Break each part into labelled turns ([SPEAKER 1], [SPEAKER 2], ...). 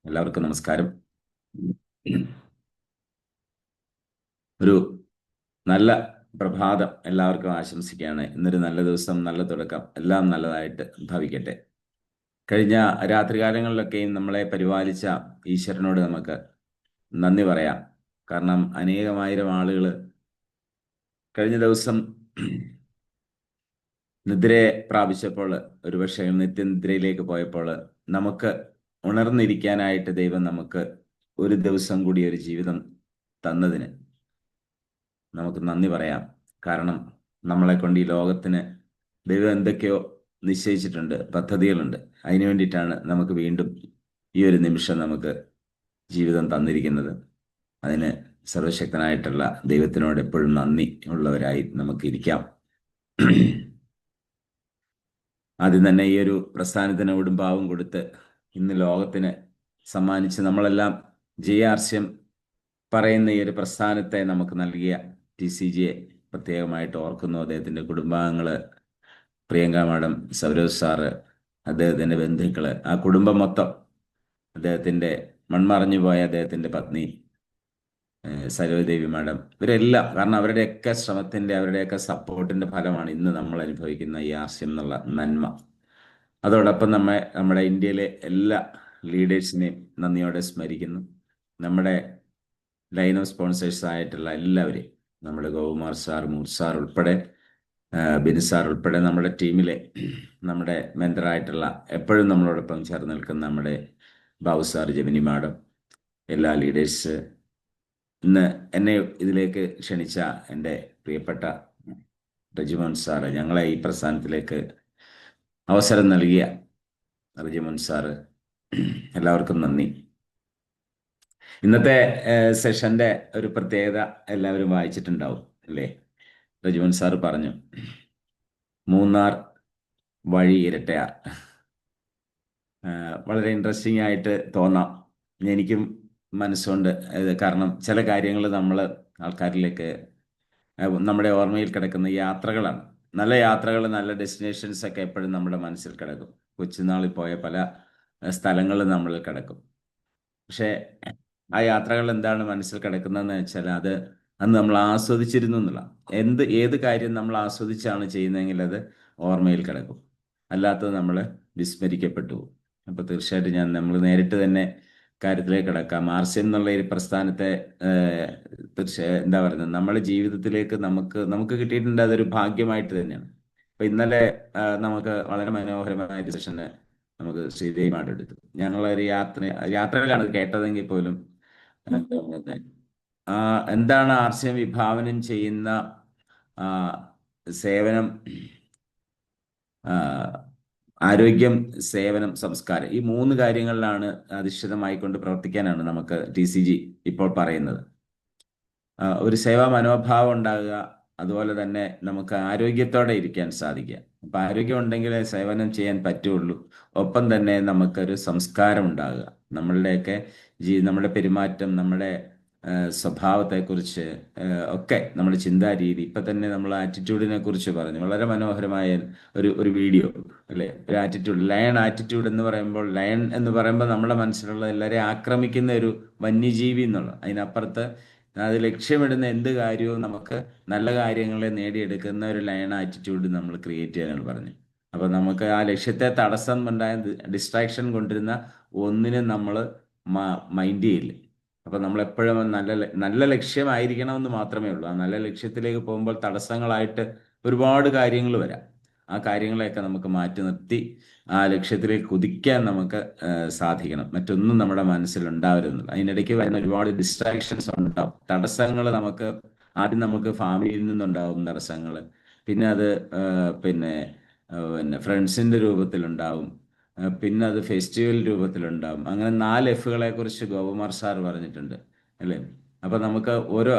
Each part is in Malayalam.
[SPEAKER 1] എല്ലാവർക്കും നമസ്കാരം. ഒരു നല്ല പ്രഭാതം എല്ലാവർക്കും ആശംസിക്കുകയാണ്. ഇന്നൊരു നല്ല ദിവസം, നല്ല തുടക്കം, എല്ലാം നല്ലതായിട്ട് ഭവിക്കട്ടെ. കഴിഞ്ഞ രാത്രികാലങ്ങളിലൊക്കെയും നമ്മളെ പരിപാലിച്ച ഈശ്വരനോട് നമുക്ക് നന്ദി പറയാം. കാരണം അനേകമായിരം ആളുകൾ കഴിഞ്ഞ ദിവസം നിദ്രയെ പ്രാപിച്ചപ്പോൾ, ഒരുപക്ഷെ നിത്യനിദ്രയിലേക്ക് പോയപ്പോൾ, നമുക്ക് ഉണർന്നിരിക്കാനായിട്ട് ദൈവം നമുക്ക് ഒരു ദിവസം കൂടി ഒരു ജീവിതം തന്നതിന് നമുക്ക് നന്ദി പറയാം. കാരണം നമ്മളെ കൊണ്ട് ഈ ലോകത്തിന് ദൈവം എന്തൊക്കെയോ നിശ്ചയിച്ചിട്ടുണ്ട്, പദ്ധതികളുണ്ട്. അതിനു വേണ്ടിയിട്ടാണ് നമുക്ക് വീണ്ടും ഈ ഒരു നിമിഷം നമുക്ക് ജീവിതം തന്നിരിക്കുന്നത്. അതിന് സർവശക്തനായിട്ടുള്ള ദൈവത്തിനോട് എപ്പോഴും നന്ദി ഉള്ളവരായി നമുക്ക് ഇരിക്കാം. ആദ്യം തന്നെ ഈ ഒരു പ്രസ്ഥാനത്തിന് ഉടുമ്പാവും കൊടുത്ത് ഇന്ന് ലോകത്തിന് സമ്മാനിച്ച് നമ്മളെല്ലാം ജയാർസ്യം പറയുന്ന ഈ ഒരു പ്രസ്ഥാനത്തെ നമുക്ക് നൽകിയ TCGയെ പ്രത്യേകമായിട്ട് ഓർക്കുന്നു. അദ്ദേഹത്തിൻ്റെ കുടുംബാംഗങ്ങള്, പ്രിയങ്ക മാഡം, സൗരവ് സാറ്, അദ്ദേഹത്തിൻ്റെ ബന്ധുക്കള്, ആ കുടുംബം മൊത്തം, അദ്ദേഹത്തിൻ്റെ മൺമറഞ്ഞു പോയ അദ്ദേഹത്തിൻ്റെ പത്നി സരോദേവി മാഡം, ഇവരെല്ലാം, കാരണം അവരുടെയൊക്കെ ശ്രമത്തിൻ്റെ, അവരുടെയൊക്കെ സപ്പോർട്ടിൻ്റെ ഫലമാണ് ഇന്ന് നമ്മൾ അനുഭവിക്കുന്ന ഈ ആശയം എന്നുള്ള നന്മ. അതോടൊപ്പം നമ്മുടെ ഇന്ത്യയിലെ എല്ലാ ലീഡേഴ്സിനെയും നന്ദിയോടെ സ്മരിക്കുന്നു. നമ്മുടെ ലൈൻ ഓഫ് സ്പോൺസേഴ്സ് ആയിട്ടുള്ള എല്ലാവരെയും, നമ്മുടെ ഗോകുമാർ സാർ, മൂർ സാർ ഉൾപ്പെടെ, ബിനു സാർ ഉൾപ്പെടെ, നമ്മുടെ ടീമിലെ നമ്മുടെ മെൻറ്ററായിട്ടുള്ള, എപ്പോഴും നമ്മളോടൊപ്പം ചേർന്ന് നിൽക്കുന്ന നമ്മുടെ ബാബു സാർ, ജമിനി മാഡം, എല്ലാ ലീഡേഴ്സ്, ഇന്ന് എന്നെ ഇതിലേക്ക് ക്ഷണിച്ച എൻ്റെ പ്രിയപ്പെട്ട റജിമോൻ സാറ്, ഞങ്ങളെ ഈ പ്രസ്ഥാനത്തിലേക്ക് അവസരം നൽകിയ റജിമോൻ സാറ്, എല്ലാവർക്കും നന്ദി. ഇന്നത്തെ സെഷന്റെ ഒരു പ്രത്യേകത എല്ലാവരും വായിച്ചിട്ടുണ്ടാവും അല്ലേ? റജിമോൻ സാറ് പറഞ്ഞു, മൂന്നാർ വഴി ഇരട്ടയാർ. വളരെ ഇൻട്രസ്റ്റിംഗ് ആയിട്ട് തോന്നാം. എനിക്കും മനസ്സുകൊണ്ട്, കാരണം ചില കാര്യങ്ങൾ നമ്മൾ ആൾക്കാരിലേക്ക്, നമ്മുടെ ഓർമ്മയിൽ കിടക്കുന്ന യാത്രകളാണ്. നല്ല യാത്രകൾ, നല്ല ഡെസ്റ്റിനേഷൻസ് ഒക്കെ എപ്പോഴും നമ്മുടെ മനസ്സിൽ കിടക്കും. കൊച്ചുനാളിൽ പോയ പല സ്ഥലങ്ങളും നമ്മളിൽ കിടക്കും. പക്ഷേ ആ യാത്രകൾ എന്താണ് മനസ്സിൽ കിടക്കുന്നതെന്ന് വെച്ചാൽ, അത് അന്ന് നമ്മൾ ആസ്വദിച്ചിരുന്നു എന്നുള്ള, ഏത് കാര്യം നമ്മൾ ആസ്വദിച്ചാണ് ചെയ്യുന്നതെങ്കിൽ അത് ഓർമ്മയിൽ കിടക്കും. അല്ലാത്തത് നമ്മൾ വിസ്മരിക്കപ്പെട്ടു പോകും. അപ്പോൾ തീർച്ചയായിട്ടും നമ്മൾ നേരിട്ട് തന്നെ കാര്യത്തിലേക്ക് കിടക്കാം. ആർസ്യം എന്നുള്ള ഒരു പ്രസ്ഥാനത്തെ തീർച്ചയായും എന്താ പറയുന്നത്, നമ്മുടെ ജീവിതത്തിലേക്ക് നമുക്ക് കിട്ടിയിട്ടുണ്ട്. അതൊരു ഭാഗ്യമായിട്ട് തന്നെയാണ്. അപ്പൊ ഇന്നലെ നമുക്ക് വളരെ മനോഹരമായ സെഷന് നമുക്ക് ശ്രീദേവിമായിട്ട് എടുത്തു. ഞങ്ങളൊരു യാത്രയിലാണ് കേട്ടതെങ്കിൽ പോലും എന്താണ് ആർസ്യം വിഭാവനം ചെയ്യുന്ന സേവനം, ആരോഗ്യം, സേവനം, സംസ്കാരം, ഈ മൂന്ന് കാര്യങ്ങളിലാണ് അധിഷ്ഠിതമായിക്കൊണ്ട് പ്രവർത്തിക്കാനാണ് നമുക്ക് TCG ഇപ്പോൾ പറയുന്നത്. ഒരു സേവാ മനോഭാവം ഉണ്ടാകുക, അതുപോലെ തന്നെ നമുക്ക് ആരോഗ്യത്തോടെ ഇരിക്കാൻ സാധിക്കുക. അപ്പൊ ആരോഗ്യം ഉണ്ടെങ്കിൽ സേവനം ചെയ്യാൻ പറ്റുള്ളൂ. ഒപ്പം തന്നെ നമുക്കൊരു സംസ്കാരം ഉണ്ടാകുക, നമ്മളുടെയൊക്കെ നമ്മുടെ പെരുമാറ്റം, നമ്മുടെ സ്വഭാവത്തെക്കുറിച്ച് ഒക്കെ, നമ്മുടെ ചിന്താരീതി. ഇപ്പൊ തന്നെ നമ്മൾ ആറ്റിറ്റ്യൂഡിനെ കുറിച്ച് പറഞ്ഞു, വളരെ മനോഹരമായ ഒരു വീഡിയോ അല്ലെ? ഒരു ആറ്റിറ്റ്യൂഡ്, ലയൺ ആറ്റിറ്റ്യൂഡ് എന്ന് പറയുമ്പോൾ, ലയൺ എന്ന് പറയുമ്പോൾ നമ്മുടെ മനസ്സിലുള്ള എല്ലാവരെയും ആക്രമിക്കുന്ന ഒരു വന്യജീവി എന്നുള്ള, അതിനപ്പുറത്ത് അത് ലക്ഷ്യമിടുന്ന എന്ത് കാര്യവും നമുക്ക് നല്ല കാര്യങ്ങളെ നേടിയെടുക്കുന്ന ഒരു ലയൺ ആറ്റിറ്റ്യൂഡ് നമ്മൾ ക്രിയേറ്റ് ചെയ്യാനാണ് പറഞ്ഞത്. അപ്പൊ നമുക്ക് ആ ലക്ഷ്യത്തെ തടസ്സം ഉണ്ടായ, ഡിസ്ട്രാക്ഷൻ കൊണ്ടിരുന്ന ഒന്നിനും നമ്മൾ മൈൻഡ് ചെയ്യില്ല. അപ്പൊ നമ്മൾ എപ്പോഴും നല്ല ലക്ഷ്യമായിരിക്കണമെന്ന് മാത്രമേ ഉള്ളൂ. ആ നല്ല ലക്ഷ്യത്തിലേക്ക് പോകുമ്പോൾ തടസ്സങ്ങളായിട്ട് ഒരുപാട് കാര്യങ്ങൾ വരാം. ആ കാര്യങ്ങളെയൊക്കെ നമുക്ക് മാറ്റി നിർത്തി ആ ലക്ഷ്യത്തിലേക്ക് കുതിക്കാൻ നമുക്ക് സാധിക്കണം. മറ്റൊന്നും നമ്മുടെ മനസ്സിൽ ഉണ്ടാവരുന്നില്ല. അതിനിടയ്ക്ക് വരുന്ന ഒരുപാട് ഡിസ്ട്രാക്ഷൻസ് ഉണ്ടാവും, തടസ്സങ്ങൾ. ആദ്യം നമുക്ക് ഫാമിലിയിൽ നിന്നുണ്ടാവും തടസ്സങ്ങൾ, പിന്നെ അത് പിന്നെ ഫ്രണ്ട്സിന്റെ രൂപത്തിലുണ്ടാവും, പിന്നെ അത് ഫെസ്റ്റിവൽ രൂപത്തിലുണ്ടാവും. അങ്ങനെ 4 Fകളെ കുറിച്ച് ഗോപകുമാർ സാർ പറഞ്ഞിട്ടുണ്ട് അല്ലേ? അപ്പൊ നമുക്ക്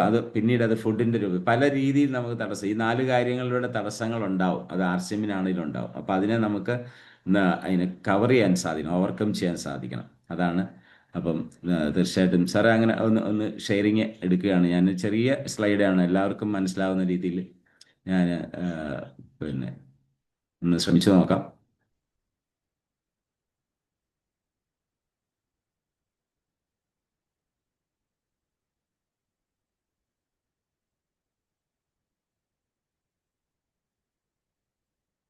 [SPEAKER 1] അത് പിന്നീട് അത് ഫുഡിന്റെ രൂപം, പല രീതിയിൽ നമുക്ക് തടസ്സം, ഈ 4 കാര്യങ്ങളിലൂടെ തടസ്സങ്ങൾ ഉണ്ടാവും. അത് ആർസിഎമ്മിനാണെങ്കിലും ഉണ്ടാവും. അപ്പൊ അതിനെ നമുക്ക് അതിനെ കവർ ചെയ്യാൻ സാധിക്കണം, ഓവർകം ചെയ്യാൻ സാധിക്കണം. അതാണ്. അപ്പം തീർച്ചയായിട്ടും സാറേ, അങ്ങനെ ഒന്ന് ഷെയറിങ് എടുക്കുകയാണ്. ഞാൻ ചെറിയ സ്ലൈഡാണ്, എല്ലാവർക്കും മനസ്സിലാവുന്ന രീതിയിൽ ഞാൻ പിന്നെ ഒന്ന് ശ്രമിച്ചു നോക്കാം.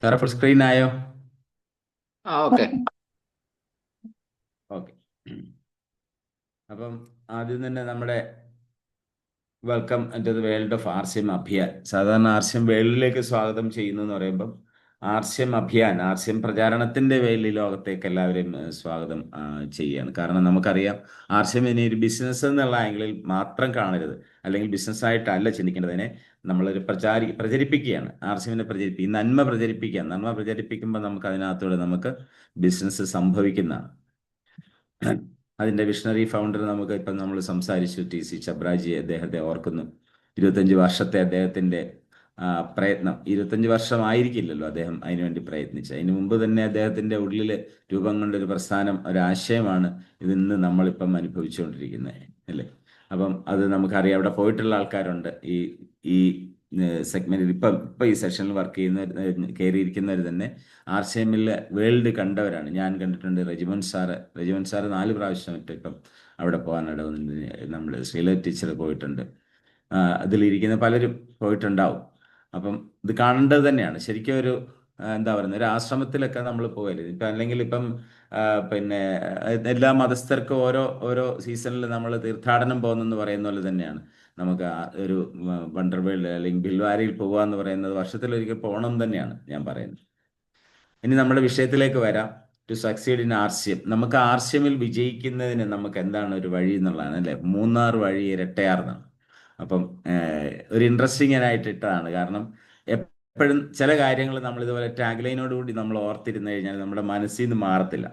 [SPEAKER 1] സാറെ ഫുൾ സ്ക്രീൻ ആയോ?
[SPEAKER 2] ഓക്കെ.
[SPEAKER 1] ഓക്കെ. അപ്പം ആദ്യം തന്നെ നമ്മുടെ welcome to the world of ആർസ്യം അഭിയാൻ. സാധാരണ ആർസ്യം വേൾഡിലേക്ക് സ്വാഗതം ചെയ്യുന്നു എന്ന് പറയുമ്പം ആർസ്യം അഭിയാൻ, ആർസ്യം പ്രചാരണത്തിന്റെ പേരിൽ ഈ ലോകത്തേക്ക് എല്ലാവരെയും സ്വാഗതം ചെയ്യുകയാണ്. കാരണം നമുക്കറിയാം ആർസ്യം ഇനി ഒരു ബിസിനസ് എന്നുള്ള ആംഗിളിൽ മാത്രം കാണരുത്, അല്ലെങ്കിൽ ബിസിനസ്സായിട്ടല്ല ചിന്തിക്കേണ്ടതിനെ നമ്മളൊരു പ്രചരിപ്പിക്കുകയാണ്. ആർസ്യമിനെ പ്രചരിപ്പിക്കുക, നന്മ പ്രചരിപ്പിക്കുക. നന്മ പ്രചരിപ്പിക്കുമ്പോൾ നമുക്ക് അതിനകത്തൂടെ നമുക്ക് ബിസിനസ് സംഭവിക്കുന്നതാണ്. അതിൻ്റെ വിഷണറി ഫൗണ്ടർ നമുക്ക് ഇപ്പം നമ്മൾ സംസാരിച്ചു, TC ചബ്രാജി, അദ്ദേഹത്തെ ഓർക്കുന്നു. 25 വർഷത്തെ അദ്ദേഹത്തിൻ്റെ പ്രയത്നം. 25 വർഷമായിരിക്കില്ലല്ലോ അദ്ദേഹം അതിനുവേണ്ടി പ്രയത്നിച്ചത്. അതിന് മുമ്പ് തന്നെ അദ്ദേഹത്തിൻ്റെ ഉള്ളിൽ രൂപം കൊണ്ടൊരു പ്രസ്ഥാനം, ഒരാശയമാണ് ഇതിന്ന് നമ്മളിപ്പം അനുഭവിച്ചുകൊണ്ടിരിക്കുന്നത്, അല്ലേ? അപ്പം അത് നമുക്കറിയാം. അവിടെ പോയിട്ടുള്ള ആൾക്കാരുണ്ട് ഈ ഈ സെഗ്മെന്റിൽ. ഇപ്പം ഈ സെഷനിൽ വർക്ക് ചെയ്യുന്നവർ, കയറിയിരിക്കുന്നവർ തന്നെ RCMൽ വേൾഡ് കണ്ടവരാണ്. ഞാൻ കണ്ടിട്ടുണ്ട്. റെജിമൻ സാറ് 4 പ്രാവശ്യം മറ്റേ ഇപ്പം അവിടെ പോകാനിട വന്നിട്ടുണ്ട്. നമ്മൾ ശ്രീല ടീച്ചർ പോയിട്ടുണ്ട്. അതിലിരിക്കുന്ന പലരും പോയിട്ടുണ്ടാവും. അപ്പം ഇത് കാണേണ്ടത് തന്നെയാണ്. ശരിക്കും ഒരു എന്താ പറയുന്നത്, ഒരു ആശ്രമത്തിലൊക്കെ നമ്മൾ പോകരുത്. ഇപ്പം അല്ലെങ്കിൽ ഇപ്പം പിന്നെ എല്ലാ മതസ്ഥർക്കും ഓരോ ഓരോ സീസണിൽ നമ്മൾ തീർത്ഥാടനം പോകുന്നെന്ന് പറയുന്ന പോലെ തന്നെയാണ് നമുക്ക് ഒരു വണ്ടർ വേൾഡ് അല്ലെങ്കിൽ ബിൽവാരിയിൽ പോകുക എന്ന് പറയുന്നത് വർഷത്തിലൊരിക്കൽ പോകണം തന്നെയാണ് ഞാൻ പറയുന്നത്. ഇനി നമ്മുടെ വിഷയത്തിലേക്ക് വരാം. ടു സക്സീഡ് ഇൻ ആർസ്യം. നമുക്ക് ആർസ്യമിൽ വിജയിക്കുന്നതിന് നമുക്ക് എന്താണ് ഒരു വഴി എന്നുള്ളതാണ്, അല്ലേ? മൂന്നാർ വഴി ഇരട്ടയാർ എന്നാണ്. അപ്പം ഒരു ഇൻട്രസ്റ്റിംഗ് ആയിട്ട് ഇട്ടതാണ്. കാരണം എപ്പോഴും ചില കാര്യങ്ങൾ നമ്മൾ ഇതുപോലെ ടാഗ് ലൈനോടുകൂടി നമ്മൾ ഓർത്തിരുന്നു കഴിഞ്ഞാൽ നമ്മുടെ മനസ്സിൽ നിന്ന് മാറത്തില്ല.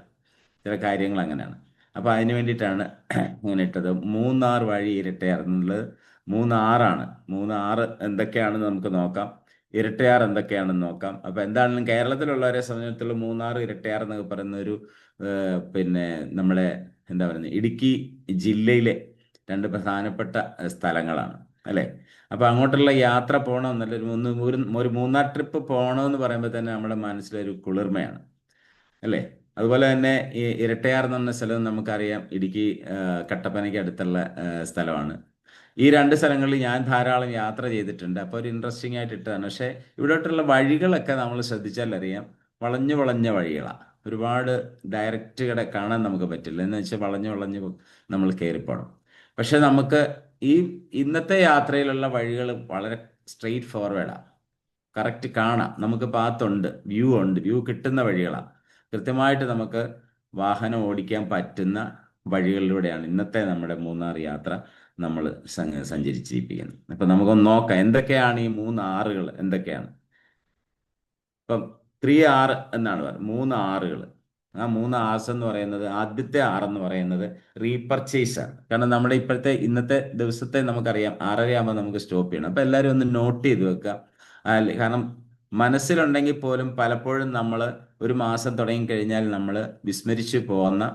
[SPEAKER 1] ചില കാര്യങ്ങൾ അങ്ങനെയാണ്. അപ്പോൾ അതിന് വേണ്ടിയിട്ടാണ് അങ്ങനെ ഇട്ടത്. മൂന്നാർ വഴി ഇരട്ടയാർ എന്നുള്ളത് 3-6 3-6 എന്തൊക്കെയാണെന്ന് നമുക്ക് നോക്കാം. ഇരട്ടയാർ എന്തൊക്കെയാണെന്ന് നോക്കാം. അപ്പോൾ എന്താണെങ്കിലും കേരളത്തിലുള്ളവരെ സംബന്ധിച്ചിടത്തോളം മൂന്നാർ ഇരട്ടയാർ എന്നൊക്കെ പറയുന്ന ഒരു പിന്നെ നമ്മുടെ എന്താ പറയുന്നത്, ഇടുക്കി ജില്ലയിലെ 2 പ്രധാനപ്പെട്ട സ്ഥലങ്ങളാണ്, അല്ലേ? അപ്പോൾ അങ്ങോട്ടുള്ള യാത്ര പോകണമെന്നല്ല, ഒരു മൂന്നാർ ട്രിപ്പ് പോകണമെന്ന് പറയുമ്പോൾ തന്നെ നമ്മുടെ മനസ്സിലൊരു കുളിർമയാണ്, അല്ലേ? അതുപോലെ തന്നെ ഈ ഇരട്ടയാർ എന്ന് പറഞ്ഞ സ്ഥലം നമുക്കറിയാം, ഇടുക്കി കട്ടപ്പനയ്ക്ക് അടുത്തുള്ള സ്ഥലമാണ്. ഈ 2 സ്ഥലങ്ങളിൽ ഞാൻ ധാരാളം യാത്ര ചെയ്തിട്ടുണ്ട്. അപ്പോൾ ഒരു ഇൻട്രസ്റ്റിംഗ് ആയിട്ട് ഇട്ടതാണ്. പക്ഷേ ഇവിടോട്ടുള്ള വഴികളൊക്കെ നമ്മൾ ശ്രദ്ധിച്ചാൽ അറിയാം, വളഞ്ഞു വളഞ്ഞ വഴികളാണ്. ഒരുപാട് ഡയറക്റ്റ് കട കാണാൻ നമുക്ക് പറ്റില്ല. എന്ന് വെച്ചാൽ വളഞ്ഞു വളഞ്ഞ് നമ്മൾ കയറിപ്പോണം. പക്ഷെ നമുക്ക് ഈ ഇന്നത്തെ യാത്രയിലുള്ള വഴികൾ വളരെ സ്ട്രെയിറ്റ് ഫോർവേഡാണ്. കറക്റ്റ് കാണാം, നമുക്ക് പാത്തുണ്ട്, വ്യൂ കിട്ടുന്ന വഴികളാണ്. കൃത്യമായിട്ട് നമുക്ക് വാഹനം ഓടിക്കാൻ പറ്റുന്ന വഴികളിലൂടെയാണ് ഇന്നത്തെ നമ്മുടെ മൂന്നാർ യാത്ര നമ്മൾ സഞ്ചരിച്ചിരിക്കുന്നത്. അപ്പം നമുക്കൊന്ന് നോക്കാം എന്തൊക്കെയാണ് ഈ 3 ആറുകൾ എന്തൊക്കെയാണ്. ഇപ്പം 3R എന്നാണ് പറയുന്നത്, 3 ആറുകൾ. ആ 3 ആർസ് എന്ന് പറയുന്നത്, ആദ്യത്തെ ആറെന്ന് പറയുന്നത് റീപർച്ചേസ് ആണ്. കാരണം നമ്മുടെ ഇന്നത്തെ ദിവസത്തെ നമുക്കറിയാം 6:30 ആകുമ്പോൾ നമുക്ക് സ്റ്റോപ്പ് ചെയ്യണം. അപ്പം എല്ലാവരും ഒന്ന് നോട്ട് ചെയ്ത് വെക്കുക. കാരണം മനസ്സിലുണ്ടെങ്കിൽ പോലും പലപ്പോഴും നമ്മൾ ഒരു മാസം തുടങ്ങിക്കഴിഞ്ഞാൽ നമ്മൾ വിസ്മരിച്ചു പോകുന്ന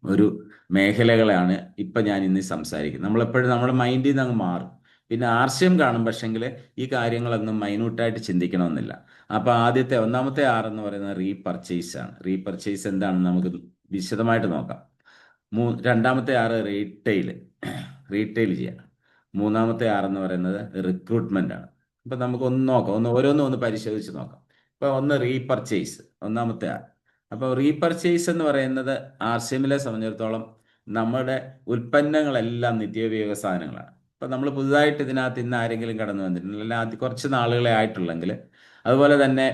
[SPEAKER 1] ഒരു മേഖലകളാണ് ഇപ്പം ഞാൻ ഇന്ന് സംസാരിക്കുന്നത്. നമ്മളെപ്പോഴും നമ്മുടെ മൈൻഡിൽ നിന്ന് അങ്ങ് മാറും. പിന്നെ ആർസ്യം കാണും, പക്ഷെങ്കിൽ ഈ കാര്യങ്ങളൊന്നും മൈന്യൂട്ടായിട്ട് ചിന്തിക്കണമെന്നില്ല. അപ്പോൾ ഒന്നാമത്തെ ആറെന്ന് പറയുന്നത് റീപർച്ചേസ് ആണ്. റീപർച്ചേസ് എന്താണെന്ന് നമുക്ക് വിശദമായിട്ട് നോക്കാം. രണ്ടാമത്തെ ആറ് റീറ്റെയിൽ ചെയ്യാം. മൂന്നാമത്തെ ആറെന്ന് പറയുന്നത് റിക്രൂട്ട്മെന്റ് ആണ്. അപ്പം നമുക്ക് ഒന്ന് നോക്കാം, ഓരോന്നും പരിശോധിച്ച് നോക്കാം. ഇപ്പൊ ഒന്ന് റീപർച്ചേസ്, ഒന്നാമത്തെ ആർ. അപ്പോൾ റീപർച്ചേസ് എന്ന് പറയുന്നത് RCMലെ സംബന്ധിച്ചിടത്തോളം നമ്മുടെ ഉൽപ്പന്നങ്ങളെല്ലാം നിത്യോപയോഗ സാധനങ്ങളാണ്. ഇപ്പം നമ്മൾ പുതുതായിട്ട് ഇതിനകത്ത് ഇന്ന് ആരെങ്കിലും കടന്നു വന്നിട്ടുണ്ടെങ്കിൽ, അല്ലെങ്കിൽ ആദ്യം കുറച്ച് നാളുകളെ ആയിട്ടുള്ളെങ്കിൽ, അതുപോലെ തന്നെ